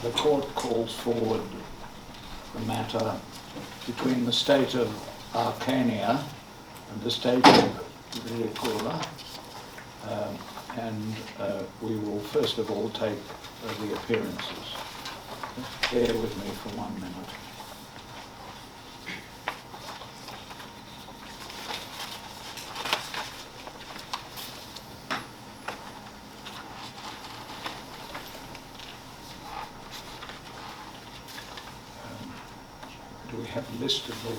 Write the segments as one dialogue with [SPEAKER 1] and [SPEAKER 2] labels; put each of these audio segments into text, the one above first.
[SPEAKER 1] The court calls forward the matter between the state of Arcania and the state of Tuberculosis, and we will first of all take the appearances. Bear with me for 1 minute. Do we have a list of the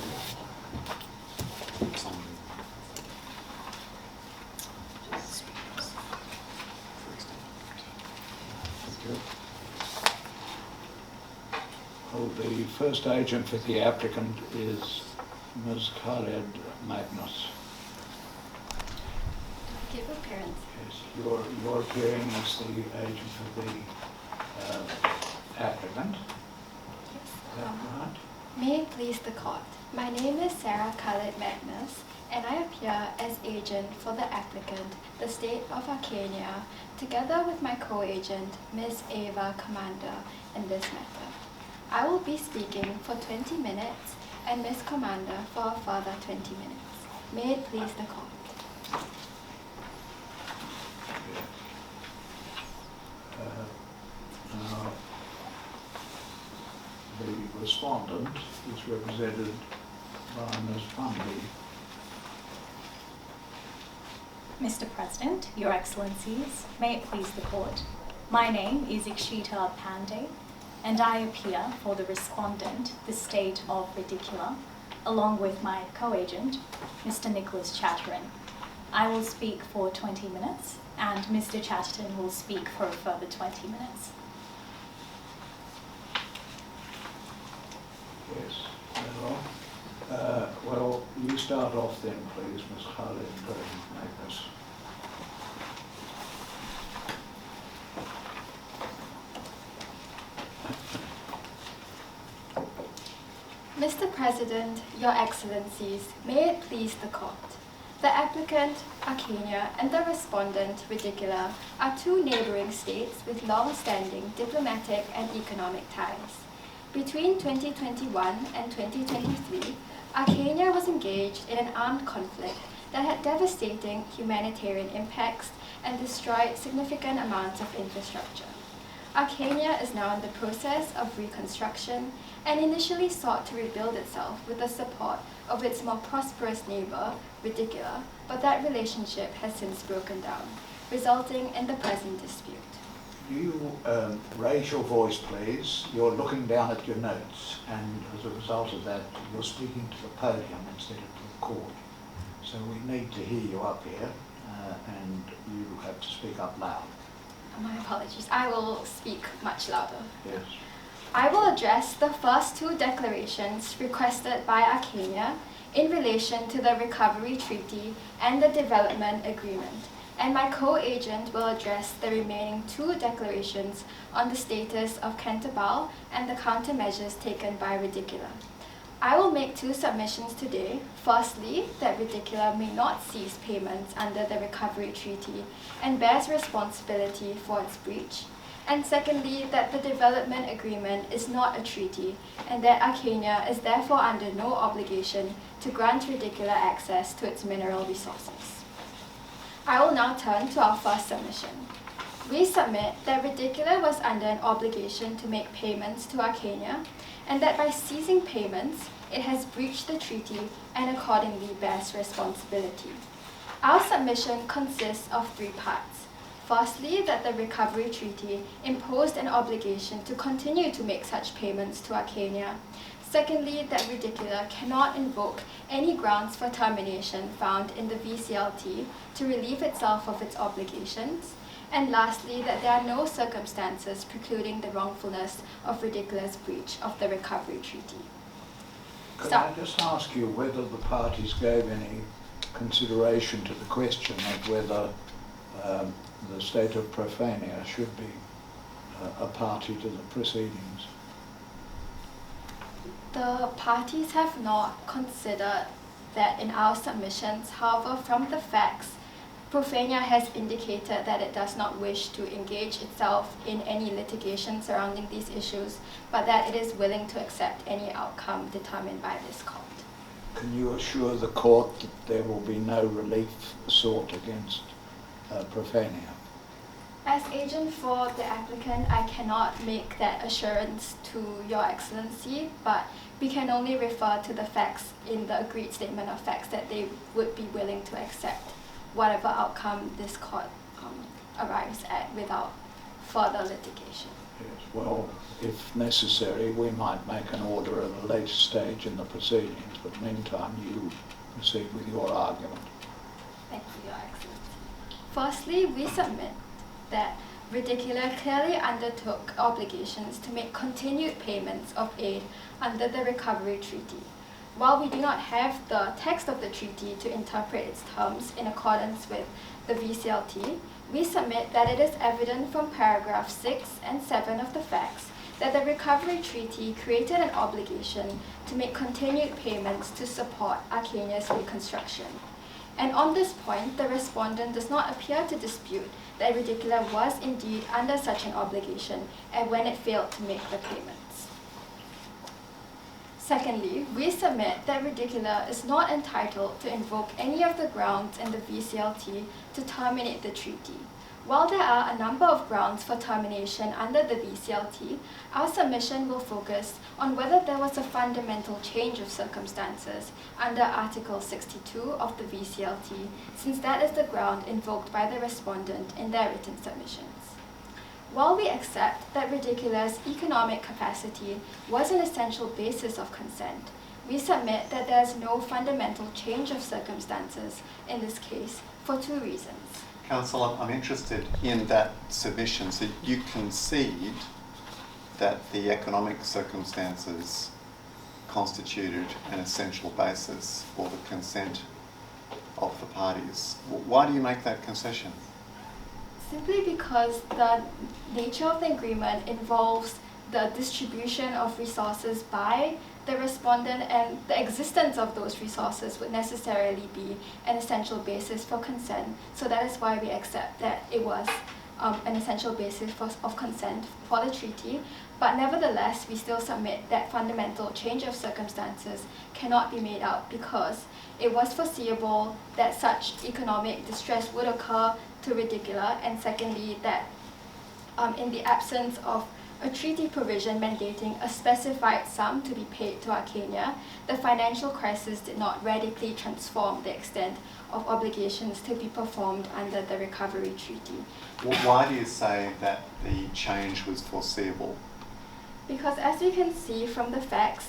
[SPEAKER 1] The first agent for the applicant is Ms. Khaled Magnus.
[SPEAKER 2] Give appearance.
[SPEAKER 1] Yes, you're appearing as the agent of the applicant.
[SPEAKER 2] Yes.
[SPEAKER 1] Is that right?
[SPEAKER 2] May it please the court. My name is Sarah Khaled Magnus, and I appear as agent for the applicant, the state of Arcania, together with my co-agent, Ms. Ava Commander, in this matter. I will be speaking for 20 minutes and Ms. Commander for a further 20 minutes. May it please the court.
[SPEAKER 1] Now, the respondent is represented by Ms. Bundy.
[SPEAKER 3] Mr. President, Your Excellencies, may it please the court. My name is Ikshita Pandey, and I appear for the respondent, the state of Ridicula, along with my co-agent, Mr. Nicholas Chatterin. I will speak for 20 minutes, and Mr. Chatterton will speak for a further 20 minutes.
[SPEAKER 1] Yes, well, you start off then, please, Ms. Khaled Magnus.
[SPEAKER 2] Mr. President, Your Excellencies, may it please the court. The applicant, Arcania, and the respondent, Ridicula, are two neighboring states with long-standing diplomatic and economic ties. Between 2021 and 2023, Arcania was engaged in an armed conflict that had devastating humanitarian impacts and destroyed significant amounts of infrastructure. Arcania is now in the process of reconstruction and initially sought to rebuild itself with the support of its more prosperous neighbor, Ridicula, but that relationship has since broken down, resulting in the present dispute.
[SPEAKER 1] You raise your voice, please. You're looking down at your notes, and as a result of that, you're speaking to the podium instead of to the court. So we need to hear you up here, and you have to speak up loud.
[SPEAKER 2] My apologies. I will speak much louder.
[SPEAKER 1] Yes.
[SPEAKER 2] I will address the first two declarations requested by Arcania in relation to the Recovery Treaty and the Development Agreement, and my co-agent will address the remaining two declarations on the status of Cantabile and the countermeasures taken by Ridicula. I will make two submissions today. Firstly, that Ridicula may not cease payments under the Recovery Treaty and bears responsibility for its breach. And secondly, that the Development Agreement is not a treaty and that Arcania is therefore under no obligation to grant Ridicula access to its mineral resources. I will now turn to our first submission. We submit that Ridicula was under an obligation to make payments to Arcania, and that by ceasing payments, it has breached the treaty and accordingly bears responsibility. Our submission consists of three parts. Firstly, that the Recovery Treaty imposed an obligation to continue to make such payments to Arcania. Secondly, that Ridicula cannot invoke any grounds for termination found in the VCLT to relieve itself of its obligations. And lastly, that there are no circumstances precluding the wrongfulness of Ridicula's breach of the Recovery Treaty.
[SPEAKER 1] Could I just ask you whether the parties gave any consideration to the question of whether the state of Profania should be a party to the proceedings?
[SPEAKER 2] The parties have not considered that in our submissions. However, from the facts, Profania has indicated that it does not wish to engage itself in any litigation surrounding these issues, but that it is willing to accept any outcome determined by this court.
[SPEAKER 1] Can you assure the court that there will be no relief sought against Profania?
[SPEAKER 2] As agent for the applicant, I cannot make that assurance to Your Excellency, but we can only refer to the facts in the agreed statement of facts that they would be willing to accept whatever outcome this court arrives at without further litigation.
[SPEAKER 1] Yes, well, if necessary, we might make an order at a later stage in the proceedings, but meantime you proceed with your argument.
[SPEAKER 2] Thank you, Your Excellency. Firstly, we submit that Ridiculous clearly undertook obligations to make continued payments of aid under the Recovery Treaty. While we do not have the text of the treaty to interpret its terms in accordance with the VCLT, we submit that it is evident from paragraph 6 and 7 of the facts that the Recovery Treaty created an obligation to make continued payments to support Arcania's reconstruction. And on this point, the respondent does not appear to dispute that Ridiculous was indeed under such an obligation and when it failed to make the payments. Secondly, we submit that Ridiculous is not entitled to invoke any of the grounds in the VCLT to terminate the treaty. While there are a number of grounds for termination under the VCLT, our submission will focus on whether there was a fundamental change of circumstances under Article 62 of the VCLT, since that is the ground invoked by the respondent in their written submissions. While we accept that Ridiculous' economic capacity was an essential basis of consent, we submit that there is no fundamental change of circumstances in this case for two reasons.
[SPEAKER 4] Counsel, I'm interested in that submission. So you concede that the economic circumstances constituted an essential basis for the consent of the parties. Why do you make that concession?
[SPEAKER 2] Simply because the nature of the agreement involves the distribution of resources by the respondent, and the existence of those resources would necessarily be an essential basis for consent. So that is why we accept that it was an essential basis of consent for the treaty. But nevertheless, we still submit that fundamental change of circumstances cannot be made out because it was foreseeable that such economic distress would occur to Ridiculous, and secondly, that in the absence of a treaty provision mandating a specified sum to be paid to Arcania, the financial crisis did not radically transform the extent of obligations to be performed under the Recovery Treaty.
[SPEAKER 4] Why do you say that the change was foreseeable?
[SPEAKER 2] Because as you can see from the facts,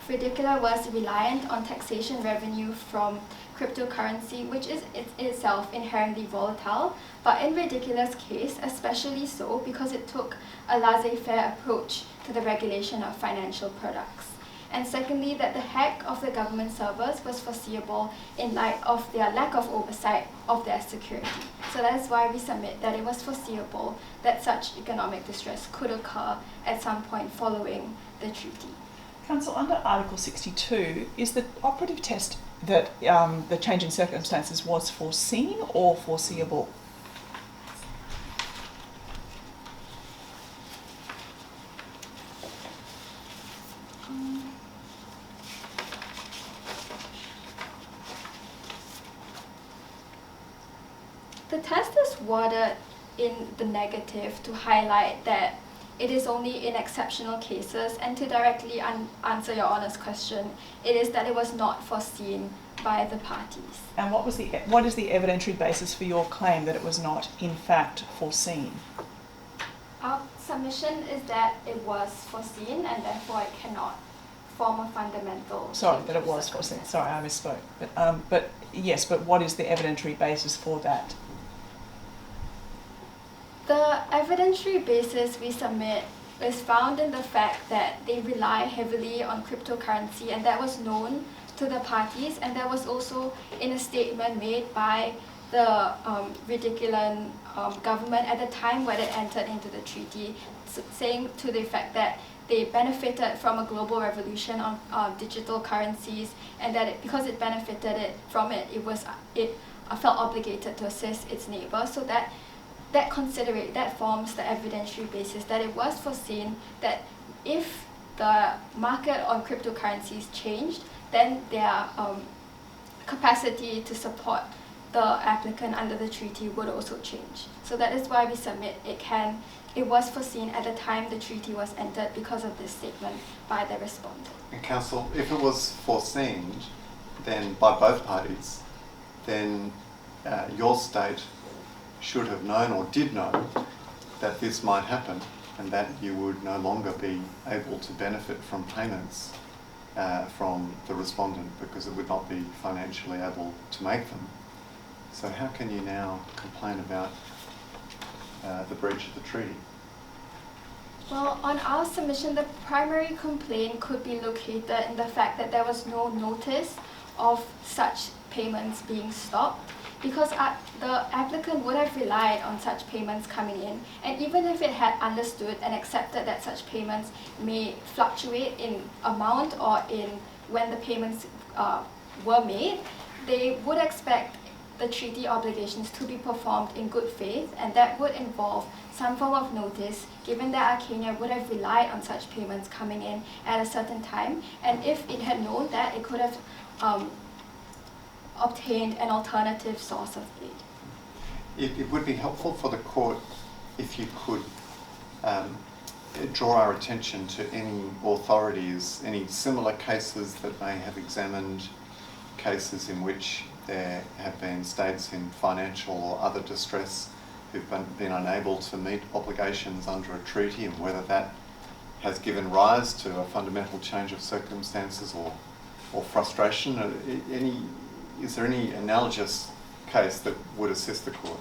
[SPEAKER 2] Ridiculous was reliant on taxation revenue from cryptocurrency, which is itself inherently volatile, but in Ridiculous' case, especially so because it took a laissez-faire approach to the regulation of financial products. And secondly, that the hack of the government servers was foreseeable in light of their lack of oversight of their security. So that is why we submit that it was foreseeable that such economic distress could occur at some point following the treaty.
[SPEAKER 5] Counsel, under Article 62, is the operative test that the change in circumstances was foreseen or foreseeable?
[SPEAKER 2] The test is worded in the negative to highlight that it is only in exceptional cases, and to directly answer Your Honour's question, it is that it was not foreseen by the parties.
[SPEAKER 5] And what is the evidentiary basis for your claim that it was not, in fact, foreseen?
[SPEAKER 2] Our submission is that it was foreseen, and therefore it cannot form a fundamental.
[SPEAKER 5] Sorry, that it was foreseen. Sorry, I misspoke. But yes, but what is the evidentiary basis for that?
[SPEAKER 2] The evidentiary basis we submit is found in the fact that they rely heavily on cryptocurrency, and that was known to the parties, and that was also in a statement made by the Ridiculous government at the time when it entered into the treaty, saying to the effect that they benefited from a global revolution on digital currencies, and that because it benefited from it felt obligated to assist its neighbour, so that forms the evidentiary basis that it was foreseen that if the market on cryptocurrencies changed, then their capacity to support the applicant under the treaty would also change. So that is why we submit it was foreseen at the time the treaty was entered because of this statement by the respondent.
[SPEAKER 4] And Council, if it was foreseen then by both parties, then your state should have known or did know that this might happen and that you would no longer be able to benefit from payments from the respondent because it would not be financially able to make them. So how can you now complain about the breach of the treaty?
[SPEAKER 2] Well, on our submission, the primary complaint could be located in the fact that there was no notice of such payments being stopped, because the applicant would have relied on such payments coming in, and even if it had understood and accepted that such payments may fluctuate in amount or in when the payments were made, they would expect the treaty obligations to be performed in good faith, and that would involve some form of notice, given that Arcania would have relied on such payments coming in at a certain time, and if it had known that, it could have obtained an alternative source of aid.
[SPEAKER 4] It would be helpful for the court if you could draw our attention to any authorities, any similar cases that may have examined cases in which there have been states in financial or other distress who've been unable to meet obligations under a treaty, and whether that has given rise to a fundamental change of circumstances or frustration. Is there any analogous case that would assist the court?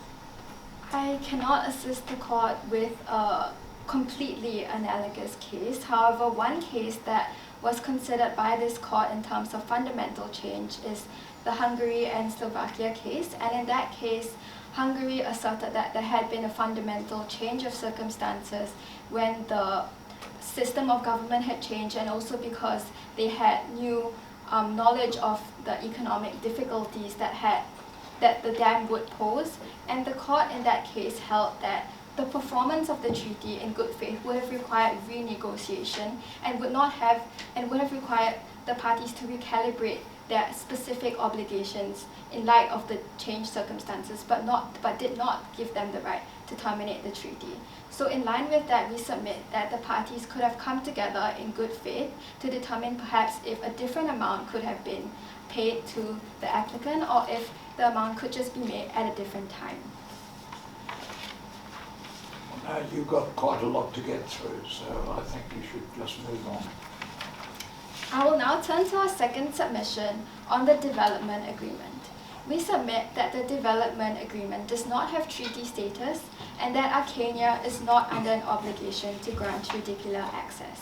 [SPEAKER 2] I cannot assist the court with a completely analogous case. However, one case that was considered by this court in terms of fundamental change is the Hungary and Slovakia case, and in that case, Hungary asserted that there had been a fundamental change of circumstances when the system of government had changed, and also because they had new knowledge of the economic difficulties that the dam would pose, and the court in that case held that the performance of the treaty in good faith would have required renegotiation and would have required the parties to recalibrate their specific obligations in light of the changed circumstances, but did not give them the right to terminate the treaty. So in line with that, we submit that the parties could have come together in good faith to determine perhaps if a different amount could have been paid to the applicant, or if the amount could just be made at a different time.
[SPEAKER 1] Well, now you've got quite a lot to get through, so I think you should just move on.
[SPEAKER 2] I will now turn to our second submission on the development agreement. We submit that the development agreement does not have treaty status and that Arcania is not under an obligation to grant redicular access.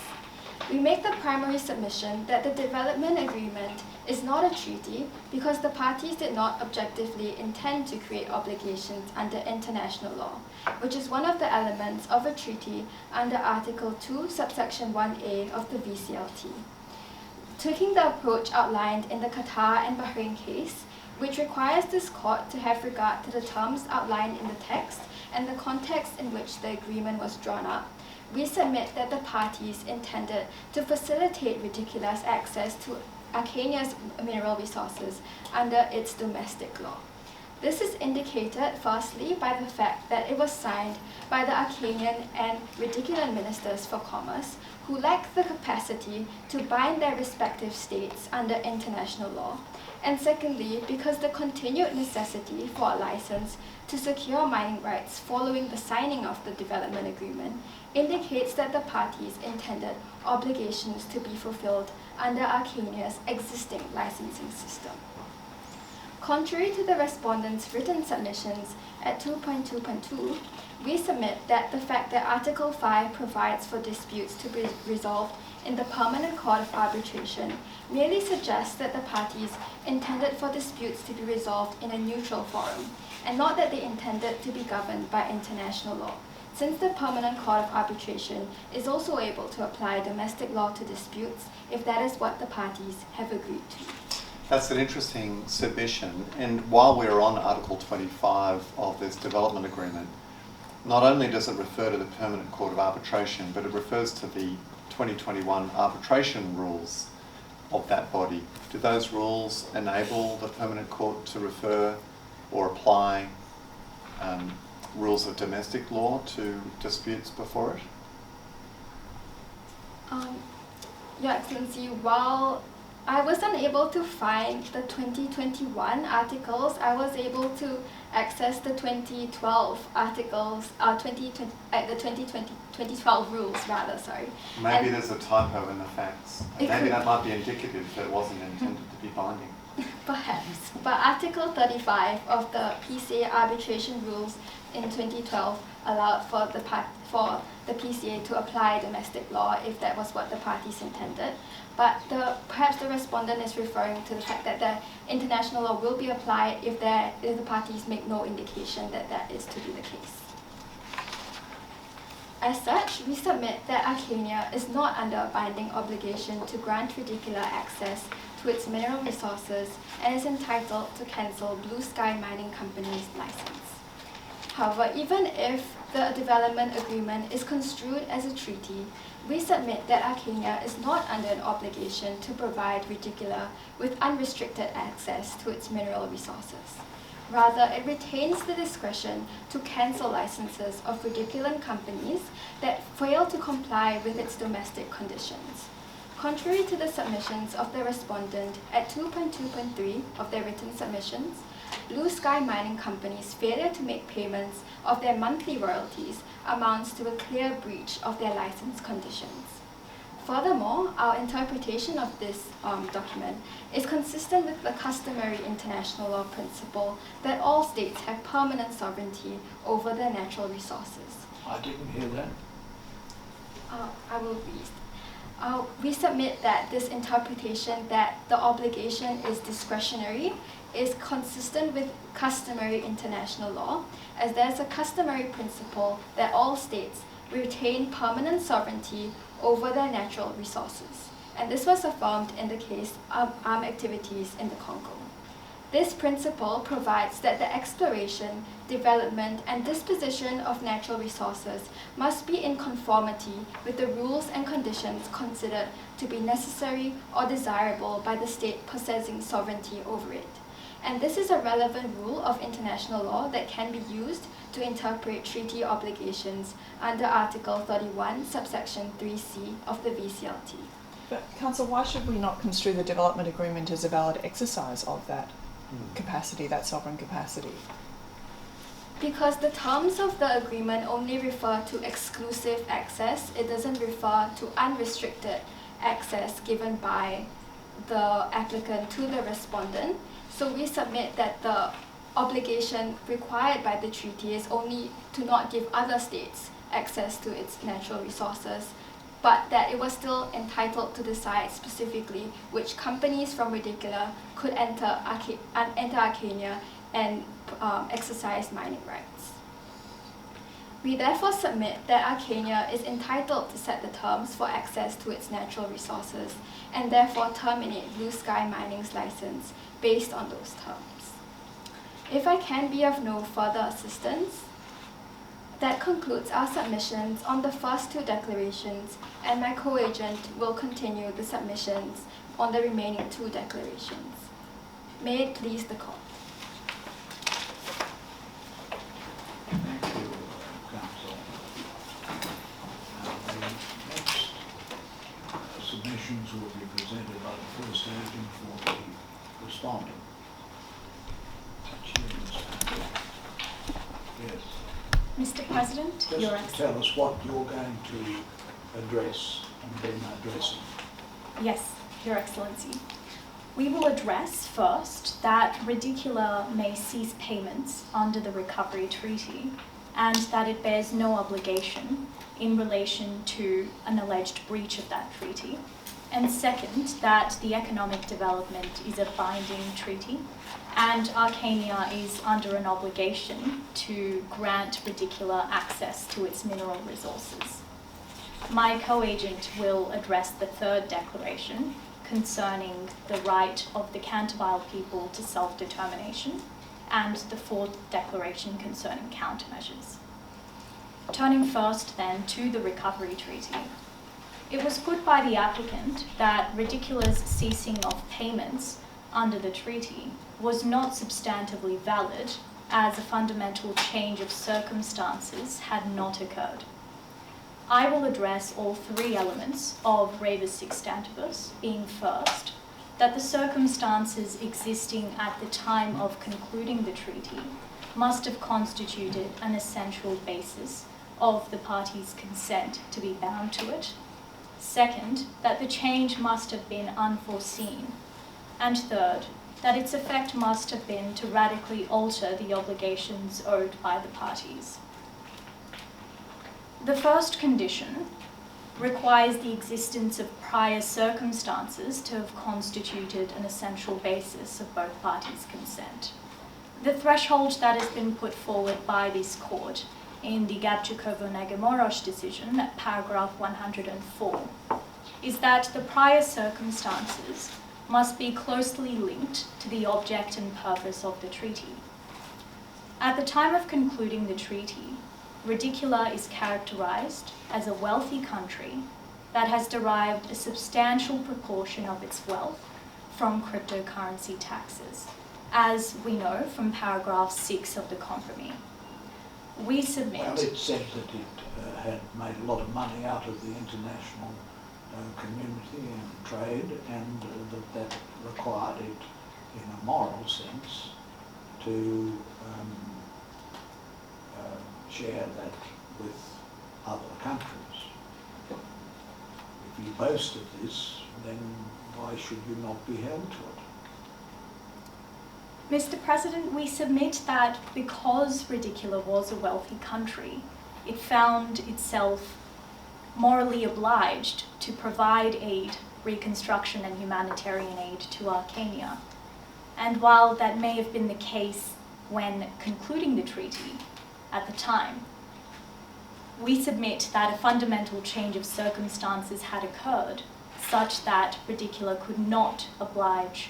[SPEAKER 2] We make the primary submission that the development agreement is not a treaty because the parties did not objectively intend to create obligations under international law, which is one of the elements of a treaty under Article 2, subsection 1A of the VCLT. Taking the approach outlined in the Qatar and Bahrain case, which requires this court to have regard to the terms outlined in the text and the context in which the agreement was drawn up, we submit that the parties intended to facilitate ridiculous access to Arcania's mineral resources under its domestic law. This is indicated firstly by the fact that it was signed by the Arcanian and Ridiculan ministers for commerce, who lack the capacity to bind their respective states under international law, and secondly because the continued necessity for a license to secure mining rights following the signing of the development agreement indicates that the parties intended obligations to be fulfilled under Arcania's existing licensing system. Contrary to the respondent's written submissions at 2.2.2, we submit that the fact that Article 5 provides for disputes to be resolved in the Permanent Court of Arbitration merely suggests that the parties intended for disputes to be resolved in a neutral forum, and not that they intended to be governed by international law, since the Permanent Court of Arbitration is also able to apply domestic law to disputes if that is what the parties have agreed to.
[SPEAKER 4] That's an interesting submission. And while we're on Article 25 of this development agreement, not only does it refer to the Permanent Court of Arbitration, but it refers to the 2021 arbitration rules of that body. Do those rules enable the Permanent Court to refer or apply rules of domestic law to disputes before it?
[SPEAKER 2] Your Excellency, while I was unable to find the 2021 articles, I was able to access the 2012 articles, the 2012 rules rather, sorry.
[SPEAKER 4] Maybe
[SPEAKER 2] And
[SPEAKER 4] there's a typo in the facts.
[SPEAKER 2] It
[SPEAKER 4] Maybe
[SPEAKER 2] could-
[SPEAKER 4] that might be indicative that it wasn't intended to be binding.
[SPEAKER 2] Perhaps, but Article 35 of the PCA arbitration rules in 2012 allowed for the PCA to apply domestic law if that was what the parties intended. But perhaps the respondent is referring to the fact that the international law will be applied if the parties make no indication that that is to be the case. As such, we submit that Arcania is not under a binding obligation to grant redicular access to its mineral resources and is entitled to cancel Blue Sky Mining Company's license. However, even if the development agreement is construed as a treaty, we submit that Arcania is not under an obligation to provide redicular with unrestricted access to its mineral resources. Rather, it retains the discretion to cancel licenses of rediculant companies that fail to comply with its domestic conditions. Contrary to the submissions of the respondent at 2.2.3 of their written submissions, Blue Sky Mining Company's failure to make payments of their monthly royalties amounts to a clear breach of their license conditions. Furthermore, our interpretation of this document is consistent with the customary international law principle that all states have permanent sovereignty over their natural resources.
[SPEAKER 1] I didn't hear that.
[SPEAKER 2] I will read. We submit that this interpretation that the obligation is discretionary is consistent with customary international law, as there's a customary principle that all states retain permanent sovereignty over their natural resources. And this was affirmed in the case of armed activities in the Congo. This principle provides that the exploration, development, and disposition of natural resources must be in conformity with the rules and conditions considered to be necessary or desirable by the state possessing sovereignty over it. And this is a relevant rule of international law that can be used to interpret treaty obligations under Article 31, subsection 3C of the VCLT.
[SPEAKER 5] But, Council, why should we not construe the development agreement as a valid exercise of that capacity, that sovereign capacity?
[SPEAKER 2] Because the terms of the agreement only refer to exclusive access, it doesn't refer to unrestricted access given by the applicant to the respondent. So we submit that the obligation required by the treaty is only to not give other states access to its natural resources, but that it was still entitled to decide specifically which companies from Redicular could enter Arcania and exercise mining rights. We therefore submit that Arcania is entitled to set the terms for access to its natural resources and therefore terminate Blue Sky Mining's license based on those terms. If I can be of no further assistance, that concludes our submissions on the first two declarations, and my co-agent will continue the submissions on the remaining two declarations. May it please the court.
[SPEAKER 1] Thank you, Council. The next submissions will be presented by the first agent for the respondent. That's you, Ms. Handley. Yes.
[SPEAKER 3] Mr. President,
[SPEAKER 1] Just
[SPEAKER 3] Your
[SPEAKER 1] to
[SPEAKER 3] Excellency.
[SPEAKER 1] tell us what you're going to address and then addressing.
[SPEAKER 3] Yes, Your Excellency. We will address first that Redicular may cease payments under the Recovery Treaty and that it bears no obligation in relation to an alleged breach of that treaty. And second, that the economic development is a binding treaty and Arcania is under an obligation to grant Redicular access to its mineral resources. My co-agent will address the third declaration concerning the right of the Cantabile people to self-determination, and the fourth declaration concerning countermeasures. Turning first then to the Recovery Treaty, it was put by the applicant that Ridicula's ceasing of payments under the treaty was not substantively valid, as a fundamental change of circumstances had not occurred. I will address all three elements of rebus sextantibus, being first, that the circumstances existing at the time of concluding the treaty must have constituted an essential basis of the parties' consent to be bound to it. Second, that the change must have been unforeseen. And third, that its effect must have been to radically alter the obligations owed by the parties. The first condition requires the existence of prior circumstances to have constituted an essential basis of both parties' consent. The threshold that has been put forward by this court in the Gabčíkovo-Negamoros decision at paragraph 104 is that the prior circumstances must be closely linked to the object and purpose of the treaty. At the time of concluding the treaty, Ridicula is characterized as a wealthy country that has derived a substantial proportion of its wealth from cryptocurrency taxes, as we know from paragraph 6 of the compromise. We submit...
[SPEAKER 1] Well, it said that it had made a lot of money out of the international community and trade, and that required it, in a moral sense, to share that with other countries. If you boast of this, then why should you not be held to it?
[SPEAKER 3] Mr. President, we submit that because Ridicula was a wealthy country, it found itself morally obliged to provide aid, reconstruction and humanitarian aid to Arcania. And while that may have been the case when concluding the treaty at the time, we submit that a fundamental change of circumstances had occurred such that Ridicula could not oblige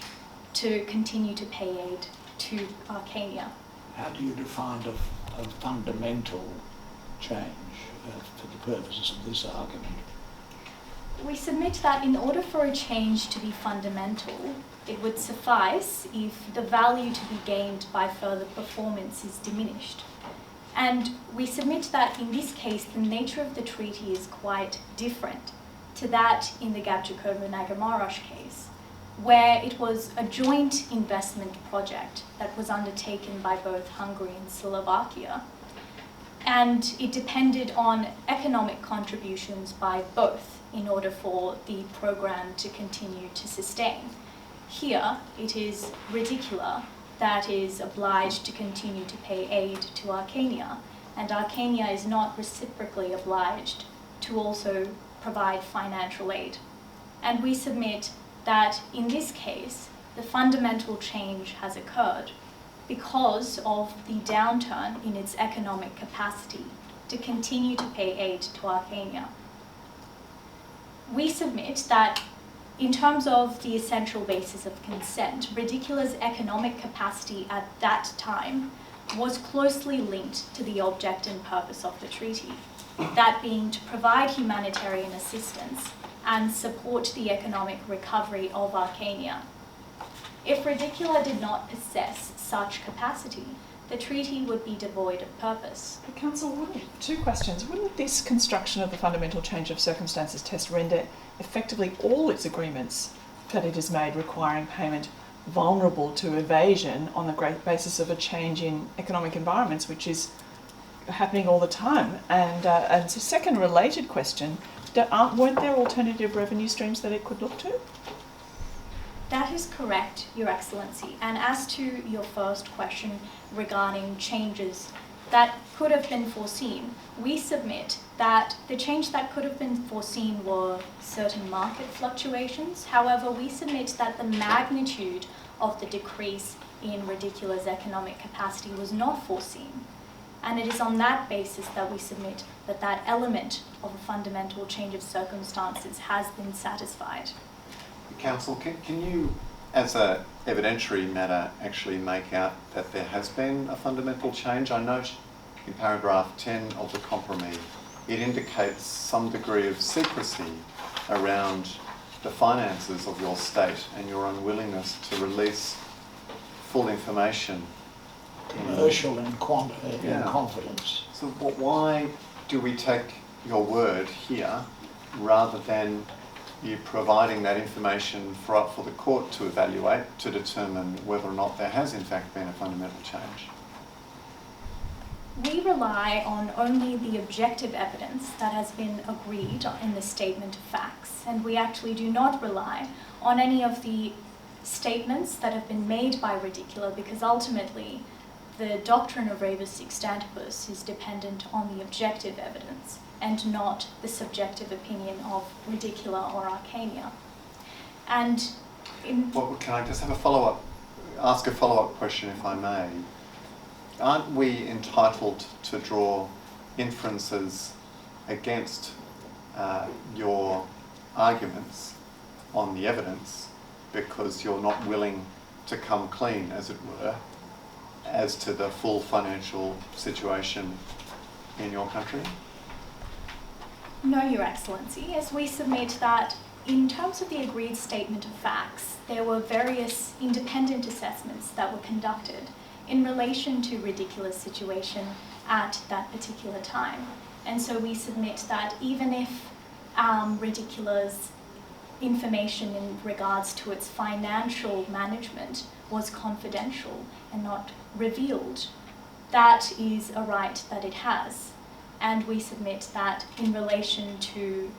[SPEAKER 3] to continue to pay aid to Arcania.
[SPEAKER 1] How do you define a fundamental change for the purposes of this argument?
[SPEAKER 3] We submit that in order for a change to be fundamental, it would suffice if the value to be gained by further performance is diminished. And we submit that in this case, the nature of the treaty is quite different to that in the Gabčíkovo-Negamoros case, where it was a joint investment project that was undertaken by both Hungary and Slovakia, and it depended on economic contributions by both in order for the program to continue to sustain. Here, it is Ridicula that is obliged to continue to pay aid to Arcania, and Arcania is not reciprocally obliged to also provide financial aid. And we submit that in this case, the fundamental change has occurred because of the downturn in its economic capacity to continue to pay aid to Arcania. We submit that in terms of the essential basis of consent, Ridicula's economic capacity at that time was closely linked to the object and purpose of the treaty, that being to provide humanitarian assistance and support the economic recovery of Arcania. If Ridicula did not possess such capacity, the treaty would be devoid of purpose.
[SPEAKER 5] Council, two questions. Wouldn't this construction of the fundamental change of circumstances test render effectively all its agreements that it has made requiring payment vulnerable to evasion on the great basis of a change in economic environments, which is happening all the time? And so second related question, weren't there alternative revenue streams that it could look to?
[SPEAKER 3] That is correct, Your Excellency. And as to your first question regarding changes that could have been foreseen, we submit that the change that could have been foreseen were certain market fluctuations. However, we submit that the magnitude of the decrease in Ridicula's economic capacity was not foreseen. And it is on that basis that we submit that that element of a fundamental change of circumstances has been satisfied.
[SPEAKER 4] Council, can you, as an evidentiary matter, actually make out that there has been a fundamental change? I note in paragraph 10 of the compromise, it indicates some degree of secrecy around the finances of your state and your unwillingness to release full information.
[SPEAKER 1] Commercial and in confidence.
[SPEAKER 4] So why do we take your word here rather than you providing that information for the court to evaluate to determine whether or not there has in fact been a fundamental change?
[SPEAKER 3] We rely on only the objective evidence that has been agreed in the statement of facts, and we actually do not rely on any of the statements that have been made by Ridicula, because ultimately the doctrine of rebus extantibus is dependent on the objective evidence and not the subjective opinion of Ridicula or Arcania. And
[SPEAKER 4] Well, can I just have ask a follow-up question if I may? Aren't we entitled to draw inferences against your arguments on the evidence because you're not willing to come clean, as it were, as to the full financial situation in your country?
[SPEAKER 3] No, Your Excellency, as we submit that in terms of the agreed statement of facts, there were various independent assessments that were conducted in relation to Ridicula's situation at that particular time. And so we submit that even if Ridicula's information in regards to its financial management was confidential and not revealed, that is a right that it has. And we submit that in relation to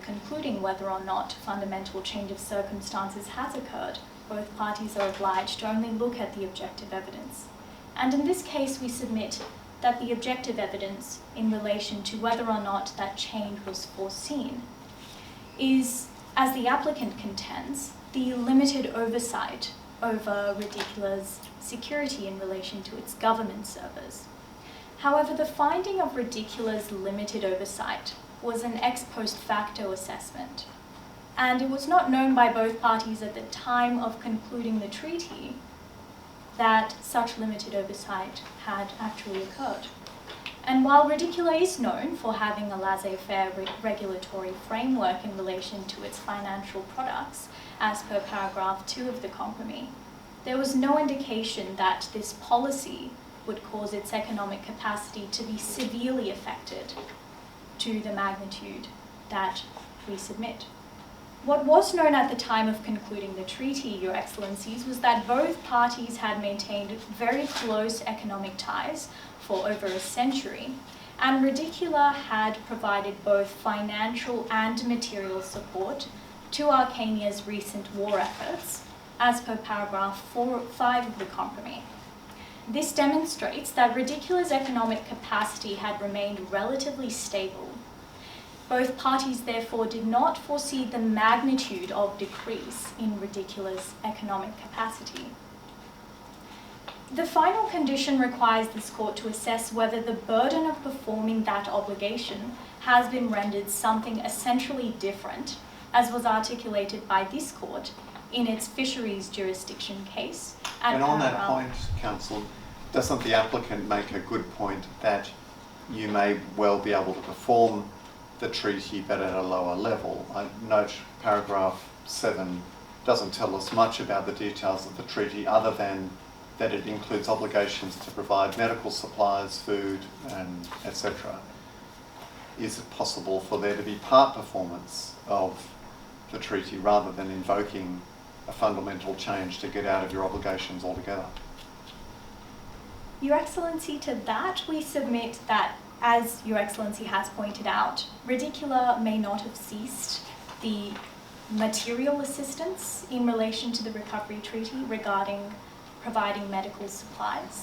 [SPEAKER 3] concluding whether or not fundamental change of circumstances has occurred, both parties are obliged to only look at the objective evidence. And in this case, we submit that the objective evidence in relation to whether or not that change was foreseen is, as the applicant contends, the limited oversight over Ridicula's security in relation to its government servers. However, the finding of Ridicula's limited oversight was an ex post facto assessment, and it was not known by both parties at the time of concluding the treaty that such limited oversight had actually occurred. And while Ridicula is known for having a laissez-faire regulatory framework in relation to its financial products, as per paragraph 2 of the compromise, there was no indication that this policy would cause its economic capacity to be severely affected to the magnitude that we submit. What was known at the time of concluding the treaty, Your Excellencies, was that both parties had maintained very close economic ties for over a century, and Ridicula had provided both financial and material support to Arcania's recent war efforts, as per paragraph 5 of the compromise. This demonstrates that Ridicula's economic capacity had remained relatively stable. Both parties therefore did not foresee the magnitude of decrease in Ridicula's economic capacity. The final condition requires this court to assess whether the burden of performing that obligation has been rendered something essentially different, as was articulated by this court in its fisheries jurisdiction case.
[SPEAKER 4] And on that point, Counsel, doesn't the applicant make a good point that you may well be able to perform the treaty but at a lower level? I note paragraph 7 doesn't tell us much about the details of the treaty other than that it includes obligations to provide medical supplies, food, and etc. Is it possible for there to be part performance of the treaty rather than invoking a fundamental change to get out of your obligations altogether?
[SPEAKER 3] Your Excellency, to that we submit that, as Your Excellency has pointed out, Ridicula may not have ceased the material assistance in relation to the recovery treaty regarding providing medical supplies.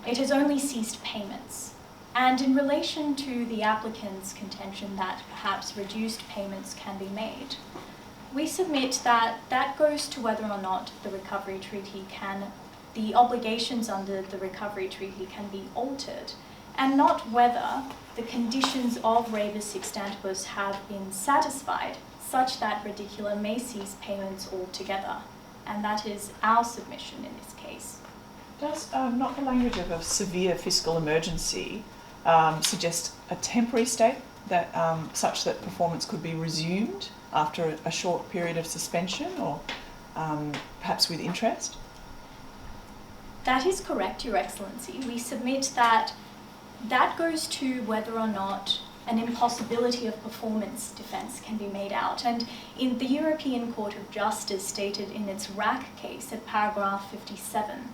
[SPEAKER 3] It has only ceased payments. And in relation to the applicant's contention that perhaps reduced payments can be made, we submit that that goes to whether or not the obligations under the recovery treaty can be altered and not whether the conditions of rebus sextantibus have been satisfied such that Radicula may cease payments altogether. And that is our submission in this case.
[SPEAKER 5] Does not the language of a severe fiscal emergency suggest a temporary state that such that performance could be resumed after a short period of suspension, or perhaps with interest?
[SPEAKER 3] That is correct, Your Excellency. We submit that that goes to whether or not an impossibility of performance defence can be made out. And in the European Court of Justice stated in its RAC case at paragraph 57,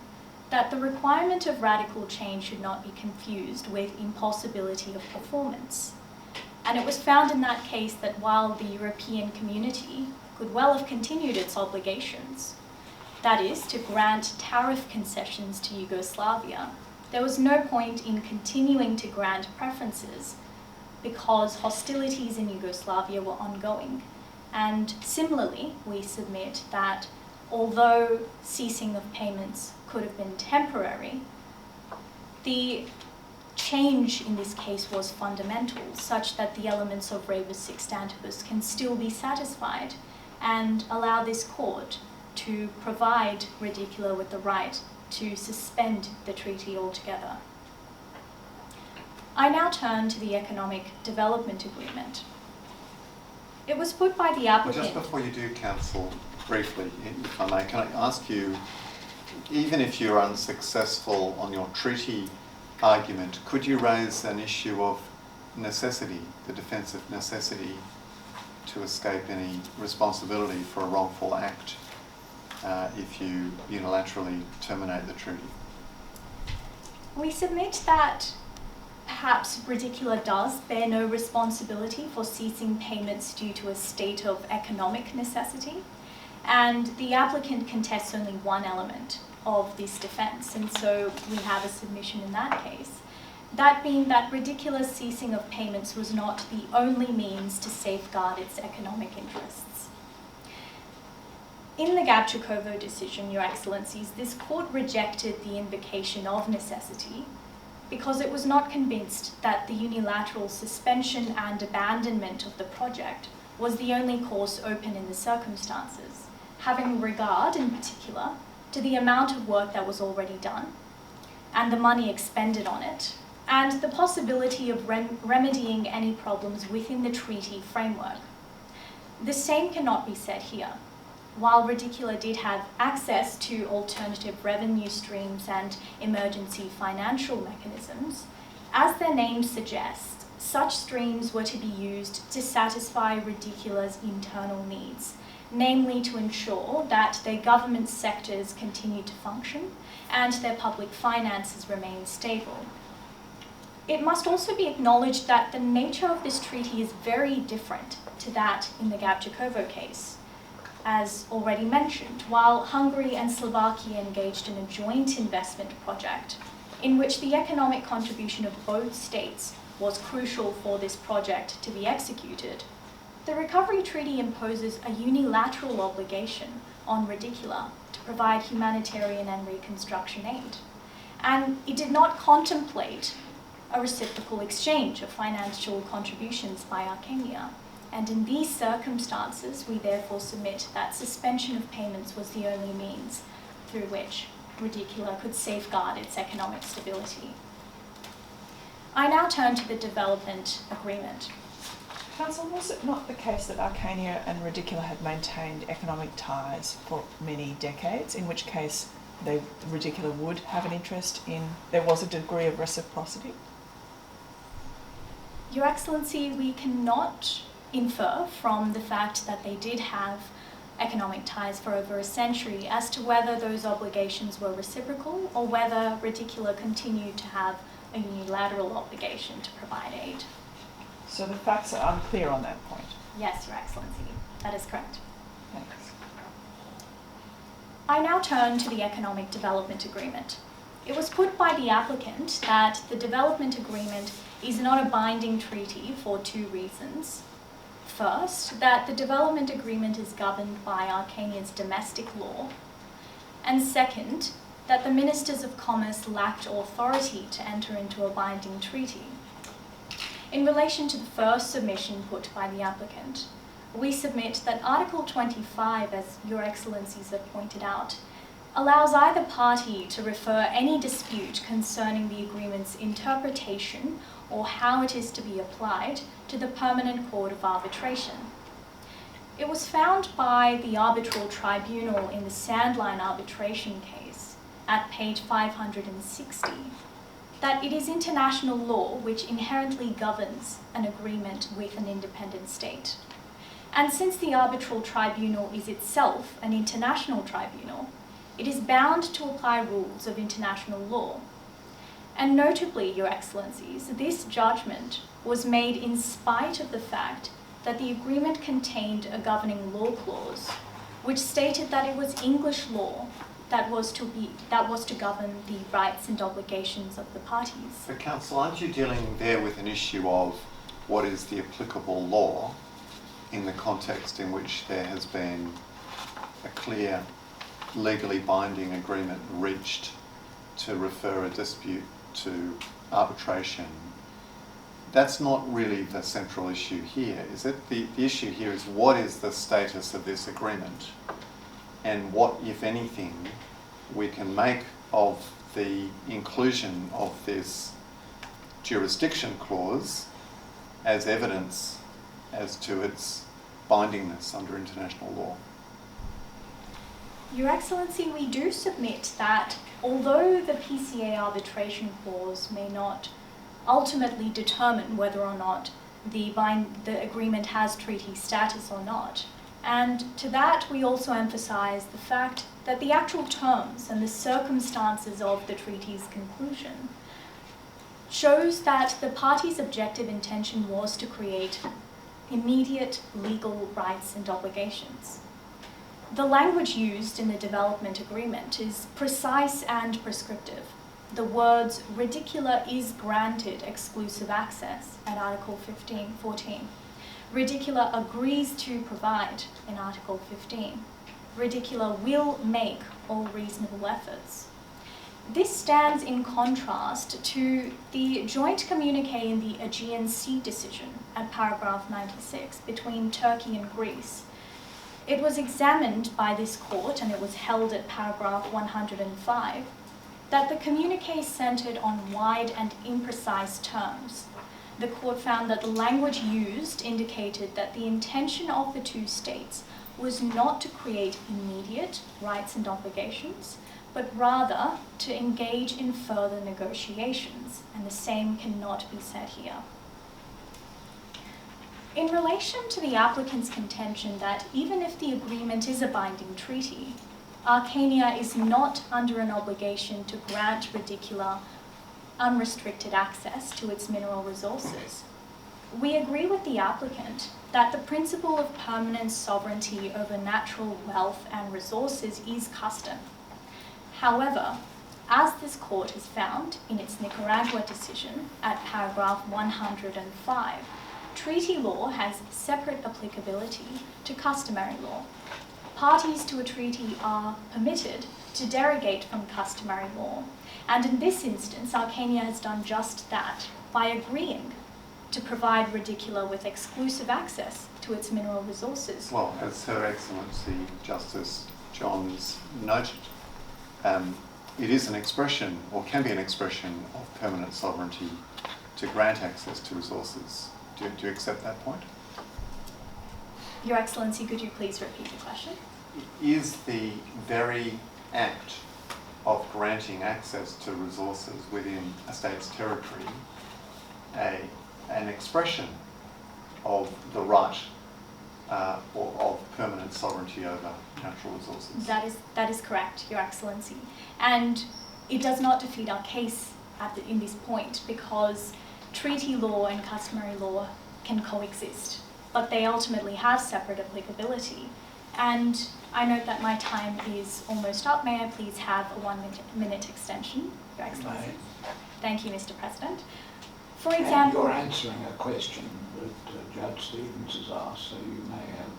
[SPEAKER 3] that the requirement of radical change should not be confused with impossibility of performance. And it was found in that case that while the European community could well have continued its obligations, that is, to grant tariff concessions to Yugoslavia, there was no point in continuing to grant preferences because hostilities in Yugoslavia were ongoing. And similarly, we submit that although ceasing of payments could have been temporary, the change in this case was fundamental, such that the elements of rebus sextantibus can still be satisfied and allow this court to provide Radicula with the right to suspend the treaty altogether. I now turn to the Economic Development Agreement. It was put by the applicant...
[SPEAKER 4] Just before you do, Counsel, briefly, if I may, can I ask you, even if you're unsuccessful on your treaty argument, could you raise an issue of necessity, the defence of necessity, to escape any responsibility for a wrongful act if you unilaterally terminate the treaty?
[SPEAKER 3] We submit that perhaps Radicula does bear no responsibility for ceasing payments due to a state of economic necessity, and the applicant contests only one element of this defence, and so we have a submission in that case. That being that Radicula's ceasing of payments was not the only means to safeguard its economic interests. In the Gabčíkovo decision, Your Excellencies, this court rejected the invocation of necessity because it was not convinced that the unilateral suspension and abandonment of the project was the only course open in the circumstances, having regard in particular to the amount of work that was already done and the money expended on it, and the possibility of remedying any problems within the treaty framework. The same cannot be said here. While Radicula did have access to alternative revenue streams and emergency financial mechanisms, as their name suggests, such streams were to be used to satisfy Radicula's internal needs, namely to ensure that their government sectors continue to function and their public finances remain stable. It must also be acknowledged that the nature of this treaty is very different to that in the Gabčíkovo case. As already mentioned, while Hungary and Slovakia engaged in a joint investment project in which the economic contribution of both states was crucial for this project to be executed, the Recovery Treaty imposes a unilateral obligation on Radicula to provide humanitarian and reconstruction aid. And it did not contemplate a reciprocal exchange of financial contributions by Arcania. And in these circumstances, we therefore submit that suspension of payments was the only means through which Radicula could safeguard its economic stability. I now turn to the development agreement.
[SPEAKER 5] Counsel, was it not the case that Arcania and Radicula had maintained economic ties for many decades, in which case Radicula would have an interest in, there was a degree of reciprocity?
[SPEAKER 3] Your Excellency, we cannot infer from the fact that they did have economic ties for over a century as to whether those obligations were reciprocal or whether Radicula continued to have a unilateral obligation to provide aid.
[SPEAKER 5] So the facts are unclear on that point?
[SPEAKER 3] Yes, Your Excellency, that is correct.
[SPEAKER 5] Thanks.
[SPEAKER 3] I now turn to the Economic Development Agreement. It was put by the applicant that the development agreement is not a binding treaty for two reasons. First, that the development agreement is governed by Arcania's domestic law, and second, that the Ministers of Commerce lacked authority to enter into a binding treaty. In relation to the first submission put by the applicant, we submit that Article 25, as Your Excellencies have pointed out, allows either party to refer any dispute concerning the agreement's interpretation or how it is to be applied to the Permanent Court of Arbitration. It was found by the Arbitral Tribunal in the Sandline arbitration case at page 560 that it is international law which inherently governs an agreement with an independent state. And since the Arbitral Tribunal is itself an international tribunal, it is bound to apply rules of international law. And notably, Your Excellencies, this judgment was made in spite of the fact that the agreement contained a governing law clause which stated that it was English law that was to govern the rights and obligations of the parties.
[SPEAKER 4] But Counsel, aren't you dealing there with an issue of what is the applicable law in the context in which there has been a clear legally binding agreement reached to refer a dispute to arbitration? That's not really the central issue here, is it? The issue here is what is the status of this agreement and what, if anything, we can make of the inclusion of this jurisdiction clause as evidence as to its bindingness under international law.
[SPEAKER 3] Your Excellency, we do submit that although the PCA arbitration clause may not ultimately determine whether or not the agreement has treaty status or not, and to that we also emphasise the fact that the actual terms and the circumstances of the treaty's conclusion shows that the parties' objective intention was to create immediate legal rights and obligations. The language used in the development agreement is precise and prescriptive. The words "Ridicula is granted exclusive access" at Article 14. Ridicula agrees to provide in Article 15. Ridicula will make all reasonable efforts. This stands in contrast to the joint communique in the Aegean Sea decision at paragraph 96 between Turkey and Greece. It was examined by this court, and it was held at paragraph 105, that the communique centred on wide and imprecise terms. The court found that the language used indicated that the intention of the two states was not to create immediate rights and obligations, but rather to engage in further negotiations, and the same cannot be said here. In relation to the applicant's contention that even if the agreement is a binding treaty, Arcania is not under an obligation to grant Ridicula unrestricted access to its mineral resources, we agree with the applicant that the principle of permanent sovereignty over natural wealth and resources is custom. However, as this court has found in its Nicaragua decision at paragraph 105, treaty law has separate applicability to customary law. Parties to a treaty are permitted to derogate from customary law, and in this instance, Arcania has done just that by agreeing to provide Ridicula with exclusive access to its mineral resources.
[SPEAKER 4] Well, as Her Excellency Justice Johns noted, it is an expression, or can be an expression, of permanent sovereignty to grant access to resources. Do you accept that point?
[SPEAKER 3] Your Excellency, could you please repeat the question?
[SPEAKER 4] Is the very act of granting access to resources within a state's territory an expression of the right or of permanent sovereignty over natural resources?
[SPEAKER 3] That is correct, Your Excellency. And it does not defeat our case in this point, because treaty law and customary law can coexist, but they ultimately have separate applicability. And I note that my time is almost up. May I please have a 1 minute extension, Your Excellency?
[SPEAKER 1] Right.
[SPEAKER 3] Thank you, Mr. President. For example,
[SPEAKER 1] you're answering a question that Judge Stevens has asked, so you may have...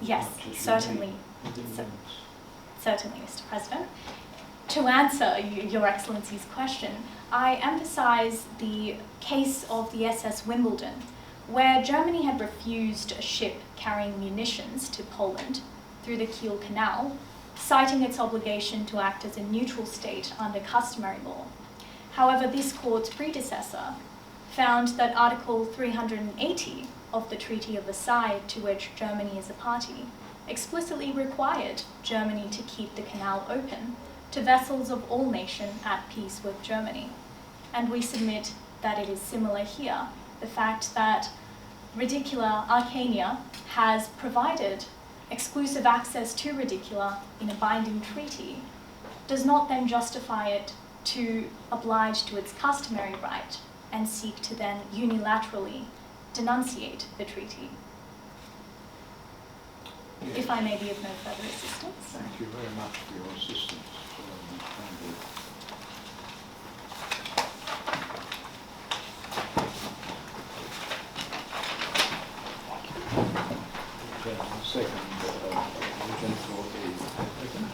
[SPEAKER 3] Yes,
[SPEAKER 1] as much as you
[SPEAKER 3] certainly.
[SPEAKER 1] need within
[SPEAKER 3] So-
[SPEAKER 1] minutes.
[SPEAKER 3] Certainly, Mr. President. To answer Your Excellency's question, I emphasise the case of the SS Wimbledon, where Germany had refused a ship carrying munitions to Poland through the Kiel Canal, citing its obligation to act as a neutral state under customary law. However, this court's predecessor found that Article 380 of the Treaty of Versailles, to which Germany is a party, explicitly required Germany to keep the canal open to vessels of all nations at peace with Germany. And we submit that it is similar here. The fact that Ridicula Arcania has provided exclusive access to Ridicula in a binding treaty does not then justify it to oblige to its customary right and seek to then unilaterally denunciate the treaty.
[SPEAKER 1] Yes.
[SPEAKER 3] If I may be of no further assistance.
[SPEAKER 1] Thank you very much for your assistance. Thank you. Okay, the second reason for the applicant.